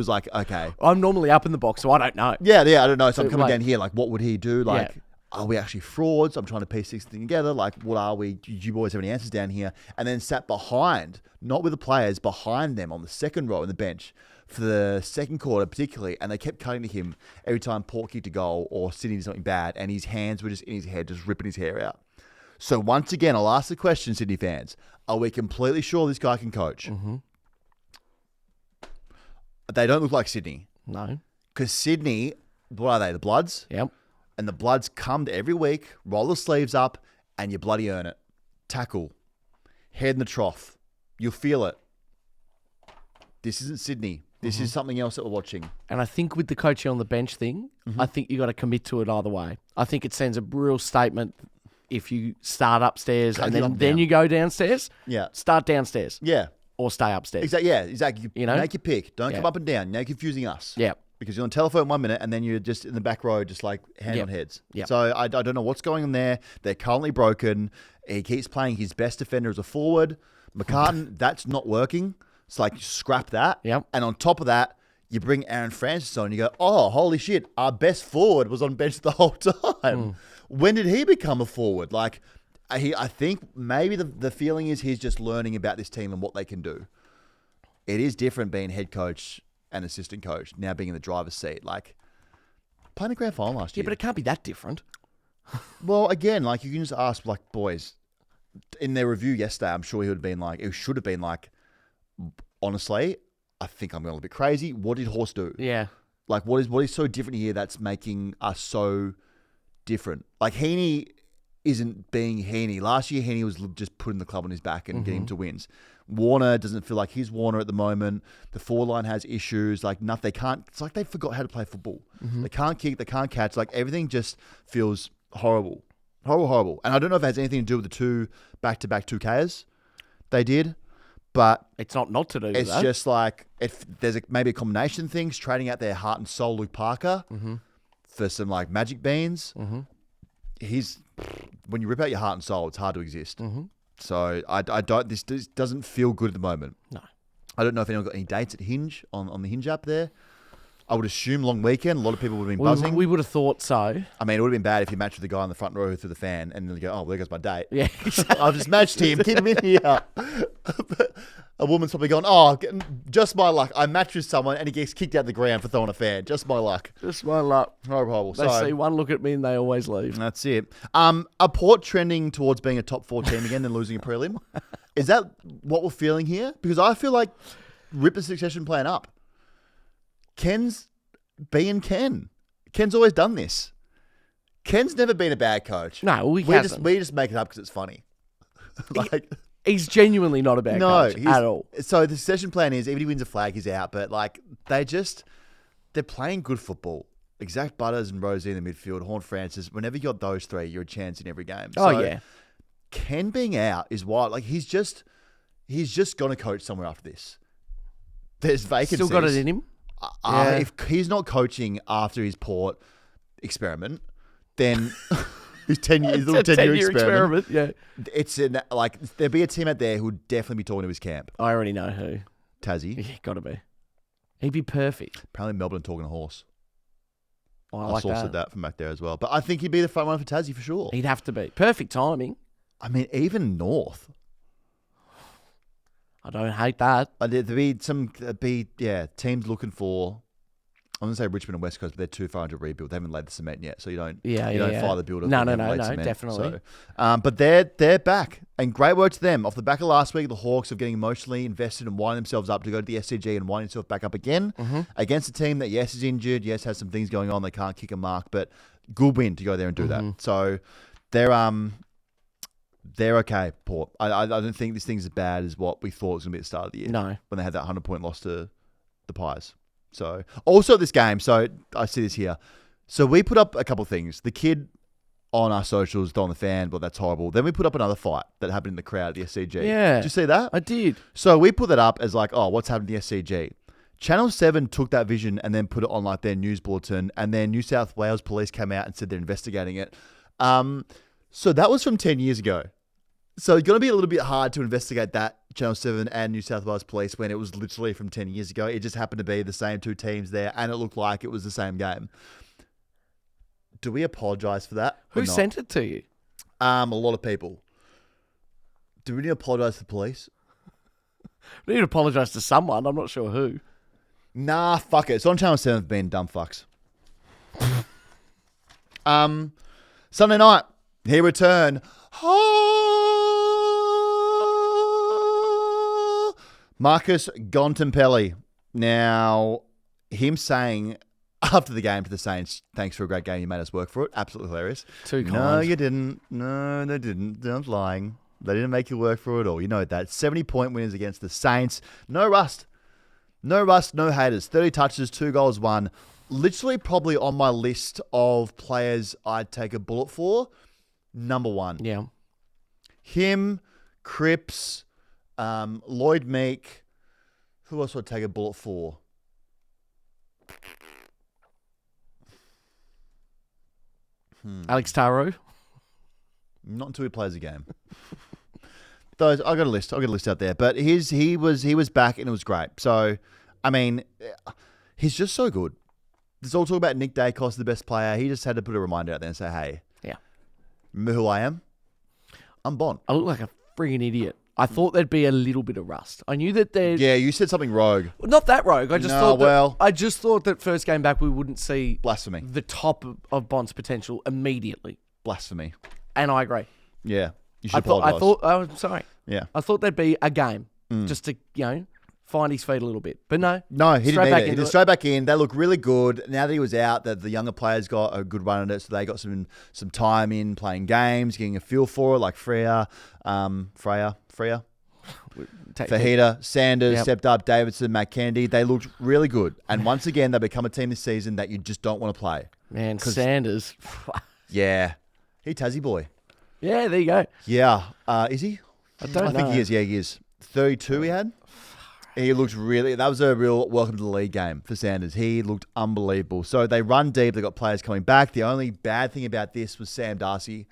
okay. I'm normally up in the box, so I don't know. Yeah, I don't know. So I'm So, coming like- down here, like, what would he do? Like, Yeah. are we actually frauds? I'm trying to piece this thing together. Like, what are we? Do you boys have any answers down here? And then sat behind, not with the players, behind them on the second row in the bench for the second quarter particularly. And they kept cutting to him every time Port kicked a goal or Sydney did something bad. And his hands were just in his head, just ripping his hair out. So once again, I'll ask the question, Sydney fans. Are we completely sure this guy can coach? Mm-hmm. They don't look like Sydney. No. Because Sydney, what are they? The Bloods? Yep. And the Bloods come to every week, roll the sleeves up, and you bloody earn it. Tackle. Head in the trough. You'll feel it. This isn't Sydney. This is something else that we're watching. And I think with the coaching on the bench thing, I think you got to commit to it either way. I think it sends a real statement if you start upstairs Can't and get up then, and then down. you go downstairs. Yeah. Start downstairs Yeah. or stay upstairs. Exactly. Yeah, exactly. You know? Make your pick. Don't come Yeah. up and down. Now you're confusing us. Yeah. Because you're on telephone 1 minute and then you're just in the back row, just like hand Yep. on heads. Yep. So I don't know what's going on there. They're currently broken. He keeps playing his best defender as a forward. McCartan, that's not working. It's like, scrap that. Yep. And on top of that, you bring Aaron Francis on and you go, oh, holy shit, our best forward was on bench the whole time. When did he become a forward? Like, I think maybe the feeling is he's just learning about this team and what they can do. It is different being head coach and assistant coach, now being in the driver's seat. Like, playing a grand final last Yeah, year. but it can't be that different. Well, again, like, you can just ask, like, boys, in their review yesterday, I'm sure it should have been like, honestly, I think I'm going a little bit crazy. What did Horse do? Yeah. Like, what is so different here that's making us so different? Like, Heaney isn't being Heaney. Last year, Heaney was just putting the club on his back and getting him to wins. Warner doesn't feel like he's Warner at the moment. The forward line has issues. Like, nothing. They can't. It's like they forgot how to play football. They can't kick. They can't catch. Like, everything just feels horrible. Horrible. And I don't know if it has anything to do with the 2 back-to-back 2Ks they did, but It's not to do with it's that. just like, if there's maybe a combination of things, trading out their heart and soul, Luke Parker, for some like magic beans. When you rip out your heart and soul, it's hard to exist. So I don't. This doesn't feel good at the moment. No. I don't know if anyone got any dates at Hinge on the Hinge app there. I would assume long weekend. A lot of people would have been buzzing. We would have thought so. I mean, it would have been bad if you matched with the guy on the front row who threw the fan, and then you go, "Oh, well, there goes my date." Yeah. I've just matched him. Keep him in here. A woman's probably gone, "Oh, just my luck. I matched with someone, and he gets kicked out the ground for throwing a fan. Just my luck." Just my luck. Horrible. They see one look at me and they always leave. That's it. Are Port trending towards being a top 4 team again and losing a prelim? Is that what we're feeling here? Because I feel like rip the succession plan up. Ken's being Ken. Ken's always done this. Ken's never been a bad coach. No, we just make it up because it's funny. Like, he's genuinely not a bad coach at all. So the succession plan is, even if he wins a flag, he's out. But like, they're playing good football. Like Zach Butters and Rosie in the midfield, Horn Francis. Whenever you got those 3, you're a chance in every game. Oh, yeah. Ken being out is wild. Like, he's just going to coach somewhere after this. There's vacancies. Still got it in him. If he's not coaching after his Port experiment, then his 10-year experiment. Yeah. It's there'd be a team out there who'd definitely be talking to his camp. I already know who. Tassie. Yeah, gotta be. He'd be perfect. Apparently Melbourne talking a horse. Oh, I I like saw that from back there as well. But I think he'd be the front runner for Tassie for sure. He'd have to be. Perfect timing. I mean, even North. I don't hate that. There'd be teams looking for. I'm going to say Richmond and West Coast, but they're too far into rebuild. They haven't laid the cement yet, so you don't fire the builder. No, definitely. So, but they're back, and great work to them. Off the back of last week, the Hawks of getting emotionally invested and winding themselves up to go to the SCG and winding themselves back up again against a team that yes is injured, yes has some things going on, they can't kick a mark, but good win to go there and do that. So they're okay, Port. I don't think this thing's as bad as what we thought it was going to be at the start of the year. No, when they had that 100-point loss to the Pies. So, also this game, so I see this here. So we put up a couple of things. The kid on our socials, throwing the fan, well, that's horrible. Then we put up another fight that happened in the crowd at the SCG. Yeah. Did you see that? I did. So we put that up as like, oh, what's happened at the SCG? Channel 7 took that vision and then put it on like their news bulletin, and then New South Wales police came out and said they're investigating it. So that was from 10 years ago. So it's going to be a little bit hard to investigate that, Channel 7 and New South Wales Police, when it was literally from 10 years ago. It just happened to be the same 2 teams there, and it looked like it was the same game. Do we apologise for that? Who sent it to you? A lot of people. Do we need to apologise to the police? We need to apologise to someone. I'm not sure who. Nah, fuck it. It's on Channel 7 being dumb fucks. Sunday night, he returned. Marcus Gontempelli. Now, him saying after the game to the Saints, thanks for a great game, you made us work for it. Absolutely hilarious. Too kind. No, you didn't. No, they didn't. I'm lying. They didn't make you work for it all. You know that. 70-point winners against the Saints. No rust. No rust, no haters. 30 touches, 2 goals, 1. Literally probably on my list of players I'd take a bullet for. Number 1. Yeah. Him, Cripps, Lloyd Meek. Who else would I take a bullet for? Alex Taro. Not until he plays a game. Those I got a list. Out there, but he was back and it was great. So, I mean, he's just so good. There's all talk about Nick Dacos, the best player. He just had to put a reminder out there and say, "Hey, yeah, remember who I am? I'm Bond." I look like a friggin' idiot. I thought there'd be a little bit of rust. I knew that there. Yeah, you said something rogue. Not that rogue. I just No, thought. I just thought that first game back we wouldn't see Blasphemy. the top of Bond's potential immediately, Blasphemy. and I agree. Yeah. You should I apologise. thought. Oh, sorry. Yeah. I thought there'd be a game just to find his feet a little bit, but no. No, he didn't need it. He into did straight back in. They look really good. Now that he was out, that the younger players got a good run at it, so they got some time in playing games, getting a feel for it, like Freya, Fajita, Sanders, stepped up, Davidson, Matt Kennedy. They looked really good. And once again, they become a team this season that you just don't want to play. Man, Sanders. Yeah. He Tassie boy. Yeah, there you go. Yeah. Is he? I don't know. think he is. Yeah, he is. 32 he had. He looked that was a real welcome to the league game for Sanders. He looked unbelievable. So they run deep. They got players coming back. The only bad thing about this was Sam Darcy.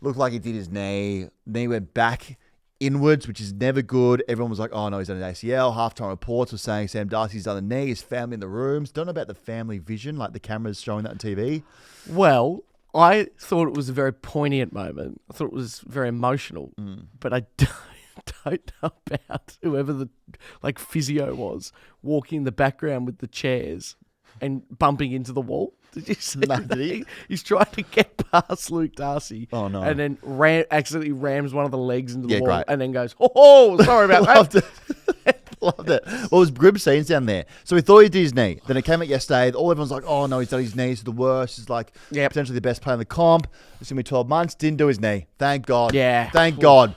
Looked like he did his knee. Knee went back inwards, which is never good. Everyone was like, oh no, he's done an ACL. Halftime reports were saying Sam Darcy's done a knee. His family in the rooms. Don't know about the family vision, like the cameras showing that on TV. Well, I thought it was a very poignant moment. I thought it was very emotional, but I don't know about whoever the physio was walking in the background with the chairs and bumping into the wall. Did you see No, that? did he? He's trying to get past Luke Darcy. Oh, no. And then accidentally rams one of the legs into the wall, great. and then goes, "Oh, sorry about that." Loved it. Loved it. Well, it was grim scenes down there. So we thought he did his knee. Then it came out yesterday. Everyone's like, oh no, he's done his knee. It's the worst. He's like potentially the best player in the comp. It's going to be 12 months. Didn't do his knee. Thank God. Yeah. Thank God.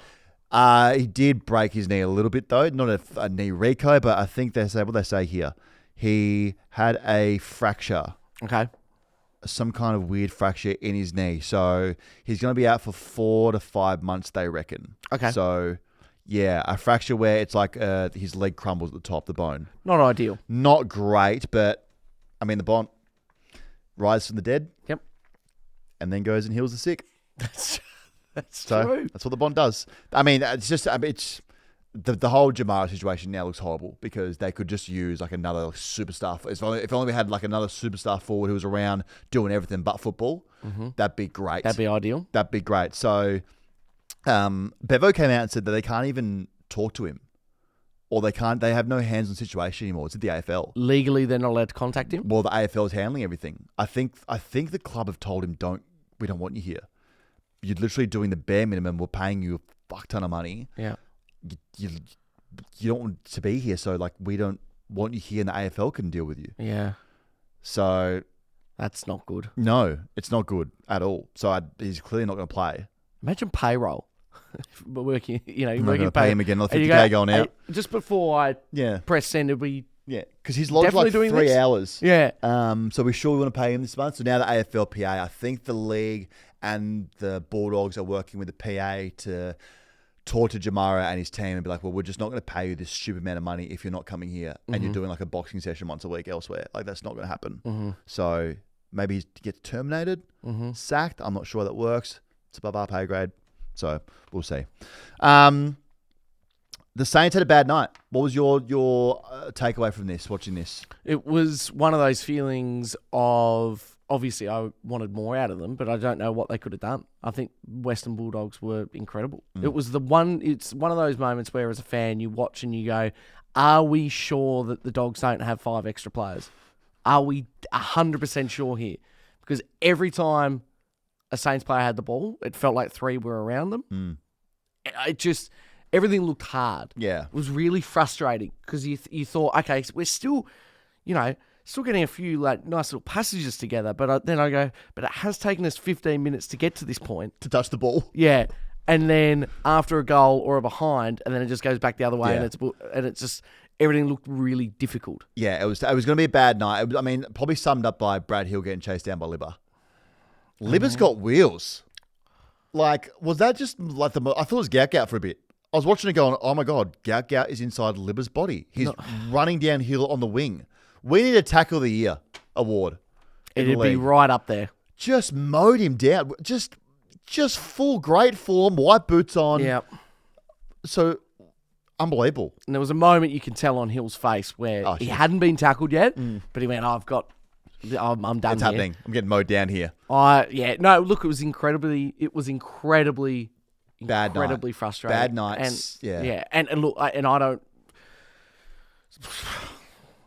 He did break his knee a little bit though. Not a knee reco, but I think what they say here. He had a fracture. Okay. Some kind of weird fracture in his knee. So he's going to be out for 4 to 5 months, they reckon. Okay. So, yeah, a fracture where it's like his leg crumbles at the top, the bone. Not ideal. Not great, but, I mean, the bond rises from the dead. Yep. And then goes and heals the sick. That's So true. that's what the bond does. I mean, it's just, it's... The whole Jamara situation now looks horrible because they could just use like another superstar. If only we had like another superstar forward who was around doing everything but football, that'd be great. That'd be ideal. That'd be great. So Bevo came out and said that they can't even talk to him, or they have no hands on the situation anymore. It's at the AFL. Legally, they're not allowed to contact him. Well, the AFL is handling everything. I think the club have told him, we don't want you here. You're literally doing the bare minimum. We're paying you a fuck ton of money. Yeah. You don't want to be here, so like we don't want you here, and the AFL can deal with you. Yeah. So That's not good. no, it's not good at all. So he's clearly not going to play. Imagine payroll. But working, you're I'm not working going to pay him again. Another and you 50K going out. "Hey," just before I Yeah, press send, it'll be yeah, because he's lodged Definitely like doing 3 this? hours. yeah. So we're sure we want to pay him this month. So now the AFLPA, I think the league and the Bulldogs are working with the PA to talk to Jamara and his team and be like, well, we're just not going to pay you this stupid amount of money if you're not coming here and you're doing like a boxing session once a week elsewhere. Like that's not going to happen. So maybe he gets terminated, sacked. I'm not sure how that works. It's above our pay grade. So we'll see. The Saints had a bad night. What was your takeaway from this, watching this? It was one of those feelings of, obviously I wanted more out of them, but I don't know what they could have done. I think Western Bulldogs were incredible. It's one of those moments where as a fan you watch and you go, are we sure that the Dogs don't have 5 extra players? Are we 100% sure here? Because every time a Saints player had the ball, it felt like 3 were around them. Everything looked hard. Yeah. It was really frustrating because you thought, okay, so we're still, still getting a few like nice little passages together. But then I go, but it has taken us 15 minutes to get to this point. To touch the ball. Yeah. And then after a goal or a behind, and then it just goes back the other way, Yeah. and it's just everything looked really difficult. Yeah, it was going to be a bad night. Probably summed up by Brad Hill getting chased down by Libba. Libba's got wheels. Like, was that just like I thought it was Gout Gout for a bit. I was watching it going, oh my God, Gout Gout is inside Libba's body. He's running downhill on the wing. We need a Tackle of the Year award. It'd be right up there. Just mowed him down. Just full great form, white boots on. Yeah. So, unbelievable. And there was a moment you can tell on Hill's face where he hadn't been tackled yet, but he went, I'm done It's here. happening. I'm getting mowed down here. Look, it was incredibly Bad night. incredibly frustrating. Bad nights. And look, I don't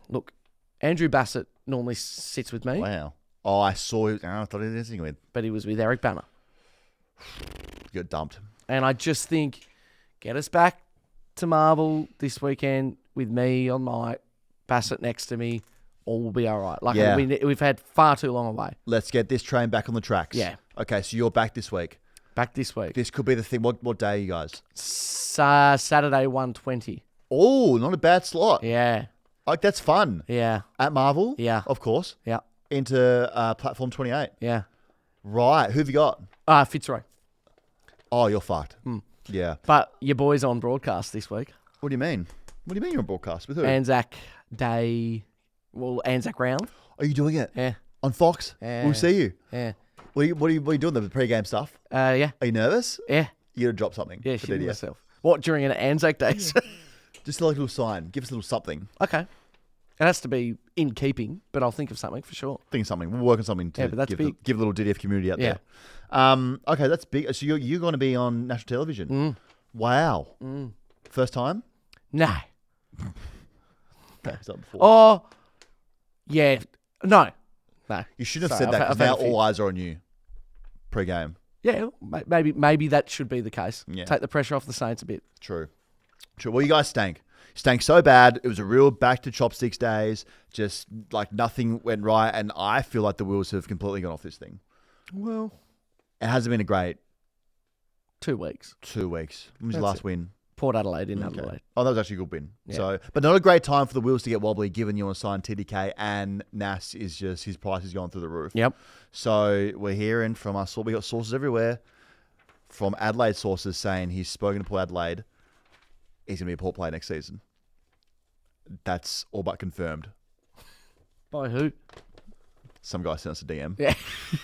look. Andrew Bassett normally sits with me, Wow. Oh, I saw him. I thought he was with. but he was with Eric Banner, Got dumped. And I just think, get us back to Marvel this weekend with me on mic, Bassett next to me, all will be all right. Like, Yeah. we've had far too long away. Let's get this train back on the tracks. Yeah. Okay, so you're back this week. Back this week. This could be the thing. What day are you guys? Saturday, 1:20. Oh, not a bad slot. Yeah. Like, that's fun. Yeah. At Marvel? Yeah. Of course. Yeah. Into platform 28. Yeah. Right. Who have you got? Fitzroy. Oh, you're fucked. Yeah. But your boy's on broadcast this week. What do you mean? What do you mean you're on broadcast? With who? Anzac Day. Well, Anzac round. Are you doing it? Yeah. On Fox? Yeah. We'll see you. Yeah. What are you doing? The pre-game stuff? Yeah. Are you nervous? Yeah. You're going to drop something? Yeah, for shitting DDF? myself. What, during an Anzac Day? Just like a little sign. Give us a little something. Okay. It has to be in keeping, but I'll think of something for sure. Think of something. We'll work on something to Yeah, but that's give, big. give a little DDF community out Yeah. there. Okay, that's big. So you're going to be on national television. Wow. First time? No. Okay, so before. Oh, yeah. No. No. You shouldn't have Sorry, said that I've because had now a few. all eyes are on you. Pre-game. Yeah, maybe that should be the case. Yeah. Take the pressure off the Saints a bit. True. Well, you guys stank. Stank so bad. It was a real back to chopsticks days. Just like nothing went right. And I feel like the wheels have completely gone off this thing. Well, It hasn't been a great 2 weeks. 2 weeks. When was the That's last it. win? Port Adelaide in Okay. Adelaide. Oh, that was actually a good win. Yeah. So, but not a great time for the wheels to get wobbly, given you want to sign TDK and Nas is just his price is going through the roof. Yep. So we're hearing from us. We got sources everywhere from Adelaide sources saying he's spoken to Port Adelaide. He's going to be a Port player next season. That's all but confirmed. By who? Some guy sent us a DM. Yeah.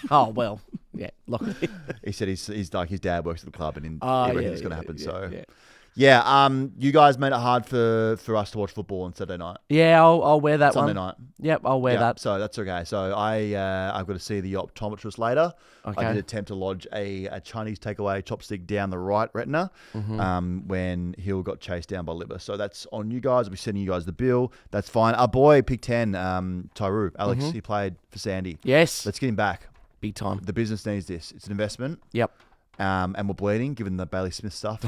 Oh, well. Yeah. Look. He said he's like his dad works at the club and he Oh, reckons yeah, it's going to yeah, happen. yeah, So yeah. yeah, you guys made it hard for us to watch football on Saturday night. Yeah, I'll wear that Sunday one. night. Yep, I'll wear Yeah, that. so that's okay. So I've got to see the optometrist later. Okay. I did attempt to lodge a Chinese takeaway chopstick down the right retina when Hill got chased down by liver. So that's on you guys. I'll be sending you guys the bill. That's fine. Our boy, Pick 10, Tyru, Alex, he played for Sandy. Yes. Let's get him back. Big time. The business needs this. It's an investment. Yep. And we're bleeding, given the Bailey Smith stuff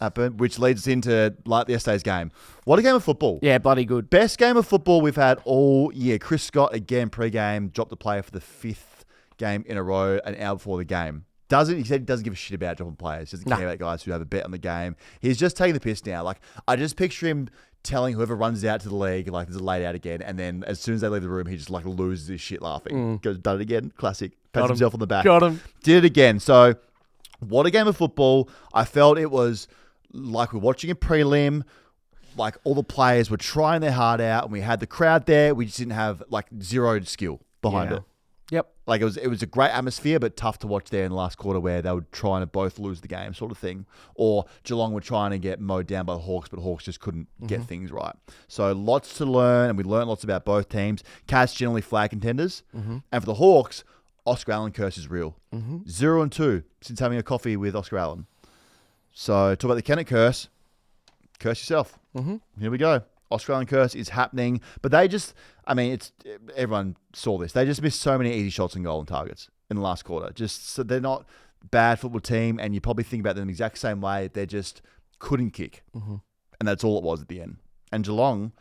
happened, which leads us into like yesterday's game. What a game of football. Yeah, bloody good. Best game of football we've had all year. Chris Scott, again, pre-game, dropped the player for the 5th game in a row an hour before the game. He said he doesn't give a shit about dropping players. Doesn't care about guys who have a bet on the game. He's just taking the piss now. Like, I just picture him telling whoever runs out to the league, like, there's a late out again. And then as soon as they leave the room, he just, like, loses his shit laughing. Goes, done it again. Classic. Pats himself on the back. Got him. Did it again. So, what a game of football. I felt it was like we're watching a prelim. Like, all the players were trying their heart out, and we had the crowd there. We just didn't have, like, zero skill behind Yeah. it. Yep. Like, it was a great atmosphere, but tough to watch there in the last quarter where they were trying to both lose the game sort of thing. Or Geelong were trying to get mowed down by the Hawks, but Hawks just couldn't get things right. So lots to learn, and we learned lots about both teams. Cats generally flag contenders. And for the Hawks, Oscar Allen curse is real. 0-2 since having a coffee with Oscar Allen. So talk about the Kennett curse. Curse yourself. Here we go. Australian curse is happening, but they just, I mean, everyone saw this. They just missed so many easy shots and goal and targets in the last quarter. Just so they're not a bad football team, and you probably think about them the exact same way. They just couldn't kick, and that's all it was at the end. And Geelong,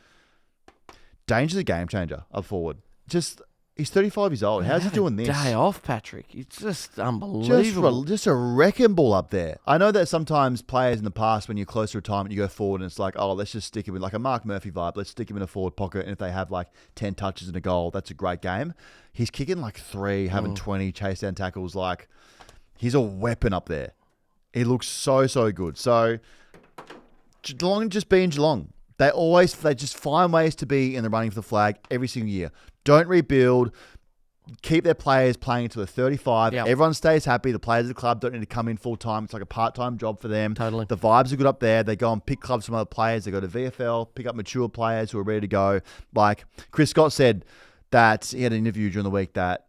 Danger's a game changer up forward. Just he's 35 years old. How's he doing this? Day off, Patrick. It's just unbelievable. Just a wrecking ball up there. I know that sometimes players in the past, when you're close to retirement, you go forward and it's like, oh, let's just stick him in like a Mark Murphy vibe. Let's stick him in a forward pocket. And if they have like 10 touches and a goal, that's a great game. He's kicking like 3, having 20 chase down tackles. Like, he's a weapon up there. He looks so, so good. So, Geelong just being Geelong. They just find ways to be in the running for the flag every single year. Don't rebuild. Keep their players playing until they're 35. Yep. Everyone stays happy. The players of the club don't need to come in full time. It's like a part-time job for them. Totally. The vibes are good up there. They go and pick clubs from other players. They go to VFL, pick up mature players who are ready to go. Like Chris Scott said that he had an interview during the week that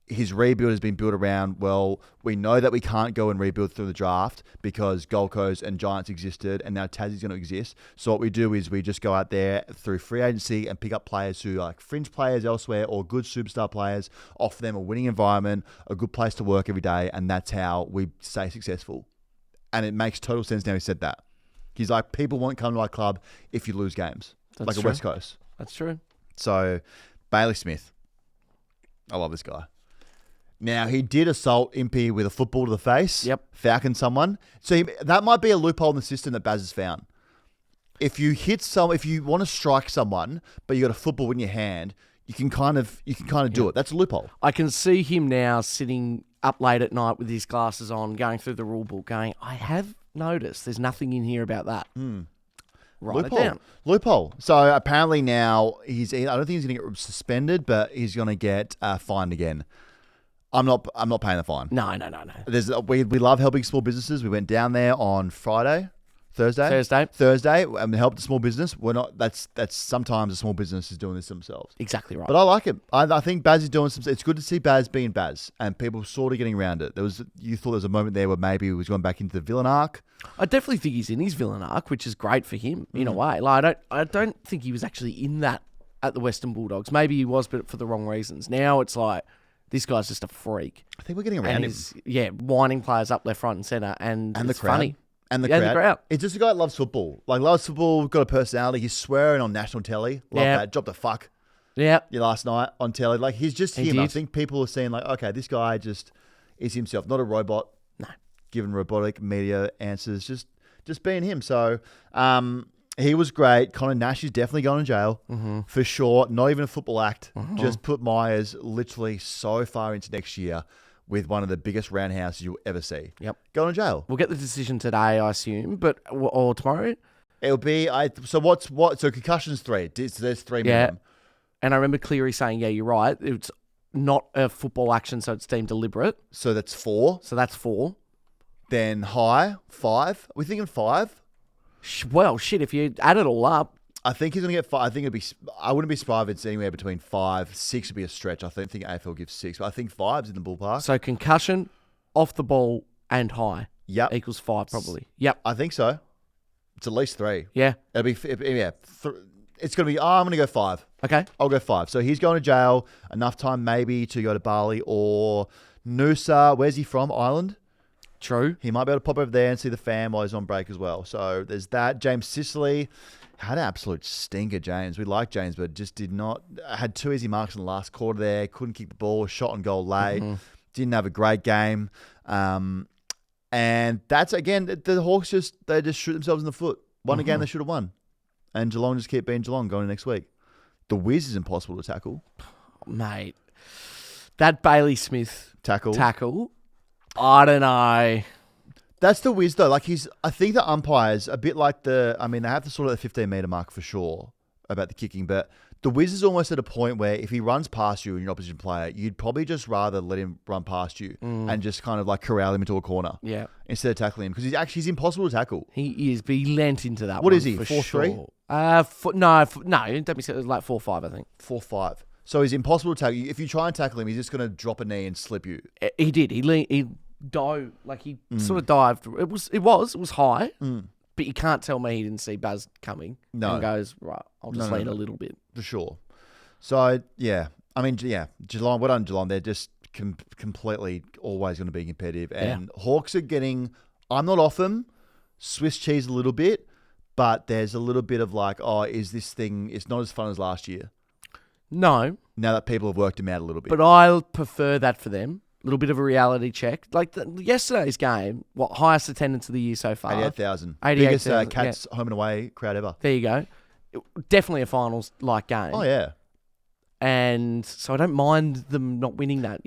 his rebuild has been built around, well, we know that we can't go and rebuild through the draft because Gold Coast and Giants existed and now Tassie's going to exist. So what we do is we just go out there through free agency and pick up players who are like fringe players elsewhere or good superstar players, offer them a winning environment, a good place to work every day, and that's how we stay successful. And it makes total sense now he said that. He's like, people won't come to our club if you lose games. That's like true. a West Coast. That's true. So, Bailey Smith. I love this guy. Now, he did assault Impey with a football to the face. Yep. Falcon someone. So, that might be a loophole in the system that Baz has found. If you want to strike someone, but you got a football in your hand, you can kind of do it. That's a loophole. I can see him now sitting up late at night with his glasses on, going through the rule book, going, I have noticed there's nothing in here about that. Write it down. Loophole. So apparently now I don't think he's going to get suspended, but he's going to get fined again. I'm not paying the fine. No. We love helping small businesses. We went down there on Thursday, and helped a small business. We're not. That's sometimes a small business is doing this themselves. Exactly right. But I like it. I think Baz is doing some. It's good to see Baz being Baz, and people sort of getting around it. You thought there was a moment there where maybe he was going back into the villain arc. I definitely think he's in his villain arc, which is great for him in a way. Like I don't think he was actually in that at the Western Bulldogs. Maybe he was, but for the wrong reasons. Now it's like this guy's just a freak. I think we're getting around him. Yeah, winding players up left, front, and centre, and the it's crowd. funny. And the Yeah, crowd. It's just a guy that loves football. Loves football, got a personality. He's swearing on national telly. Love that. Dropped a fuck last night on telly. He's just him. I think people are seeing okay, this guy just is himself. Not a robot. No. Giving robotic media answers. Just being him. So he was great. Connor Nash is definitely going to jail. For sure. Not even a football act. Just put Myers literally so far into next year with one of the biggest roundhouses you'll ever see. Yep. Going to jail. We'll get the decision today, I assume, or tomorrow. It'll be so concussions 3. There's 3 minimum. And I remember Cleary saying, yeah, you're right. It's not a football action, so it's deemed deliberate. So that's 4. So that's 4. Then high 5. We're thinking 5. Well, shit, if you add it all up. I think he's going to get 5. I wouldn't be surprised if it's anywhere between 5. 6 would be a stretch. I don't think AFL gives 6, but I think 5's in the ballpark. So concussion, off the ball, and high. Yep. Equals 5 probably. Yep. I think so. It's at least 3. Yeah. It'll be, it's going to be, I'm going to go 5. Okay. I'll go 5. So he's going to jail. Enough time maybe to go to Bali or Noosa. Where's he from? Ireland? True. He might be able to pop over there and see the fam while he's on break as well. So there's that. James Sicily had an absolute stinker, James. We like James, but just had 2 easy marks in the last quarter there. Couldn't kick the ball. Shot on goal late. Didn't have a great game. And that's, again, the Hawks they just shoot themselves in the foot. Won a game they should have won. And Geelong just keep being Geelong going next week. The Wiz is impossible to tackle. Mate, that Bailey Smith Tackle. I don't know. That's the Wiz, though. I think the umpires, a bit like they have to sort of the 15-metre mark for sure about the kicking, but the Wiz is almost at a point where if he runs past you and you're an opposition player, you'd probably just rather let him run past you and just kind of corral him into a corner. Yeah. Instead of tackling him, because he's impossible to tackle. He is, but he lent into that What one is he, for 4'3"? Sure. No, don't be silly. It was 4'5", I think. 4'5". So he's impossible to tackle. If you try and tackle him, he's just going to drop a knee and slip you. He did. He dove, he sort of dived. It was high, but you can't tell me he didn't see Baz coming. No. And goes, right, I'll just lean a little bit. For sure. So, yeah. Geelong, what on Geelong? They're just completely always going to be competitive. And Hawks are getting, I'm not off them, Swiss cheese a little bit, but there's a little bit of is this thing, it's not as fun as last year. No. Now that people have worked him out a little bit. But I prefer that for them. A little bit of a reality check. Yesterday's game, highest attendance of the year so far? 88,000. 88,000. Biggest Cats home and away crowd ever. There you go. Definitely a finals-like game. Oh, yeah. And so I don't mind them not winning that,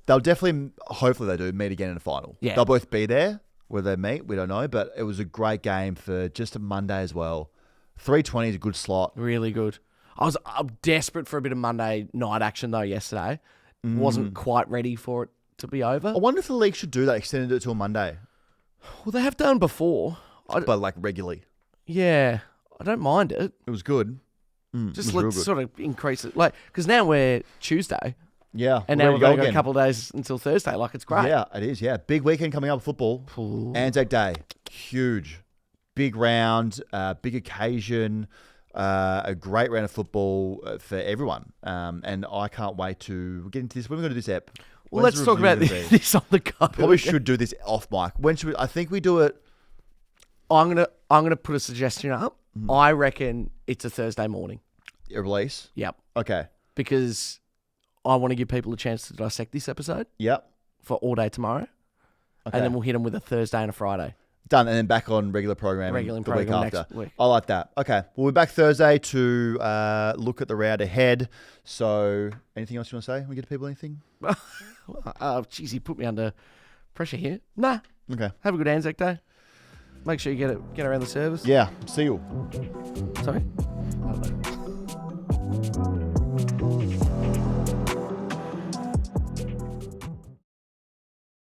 They'll definitely, hopefully they do, meet again in a final. Yeah. They'll both be there. Whether they meet, we don't know. But it was a great game for just a Monday as well. 3:20 is a good slot. Really good. I'm desperate for a bit of Monday night action, though, yesterday. Wasn't quite ready for it to be over. I wonder if the league should do that, extended it to a Monday. Well, they have done before. But regularly. Yeah. I don't mind it. It was good. Just let's sort of increase it. Because now we're Tuesday. Yeah. And now we've got a couple of days until Thursday. It's great. Yeah, it is. Yeah. Big weekend coming up, football. Anzac Day. Huge. Big round. Big occasion. A great round of football for everyone. And I can't wait to get into this. When are we going to do this ep? Well, let's talk about this on the go. Probably should do this off mic. When should we? I think we do it. I'm gonna put a suggestion up. I reckon it's a Thursday morning. A release. Yep. Okay. Because I want to give people a chance to dissect this episode Yep. for all day tomorrow, Okay. and then we'll hit them with a Thursday and a Friday. Done, and then back on regular programming the week program after. next week. I like that. Okay, we'll be back Thursday to look at the round ahead. So, anything else you want to say? We get to people anything? Geez, you put me under pressure here. Nah. Okay. Have a good Anzac Day. Make sure you get around the service. Yeah. See you. Sorry.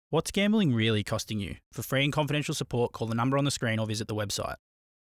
What's gambling really costing you? For free and confidential support, call the number on the screen or visit the website.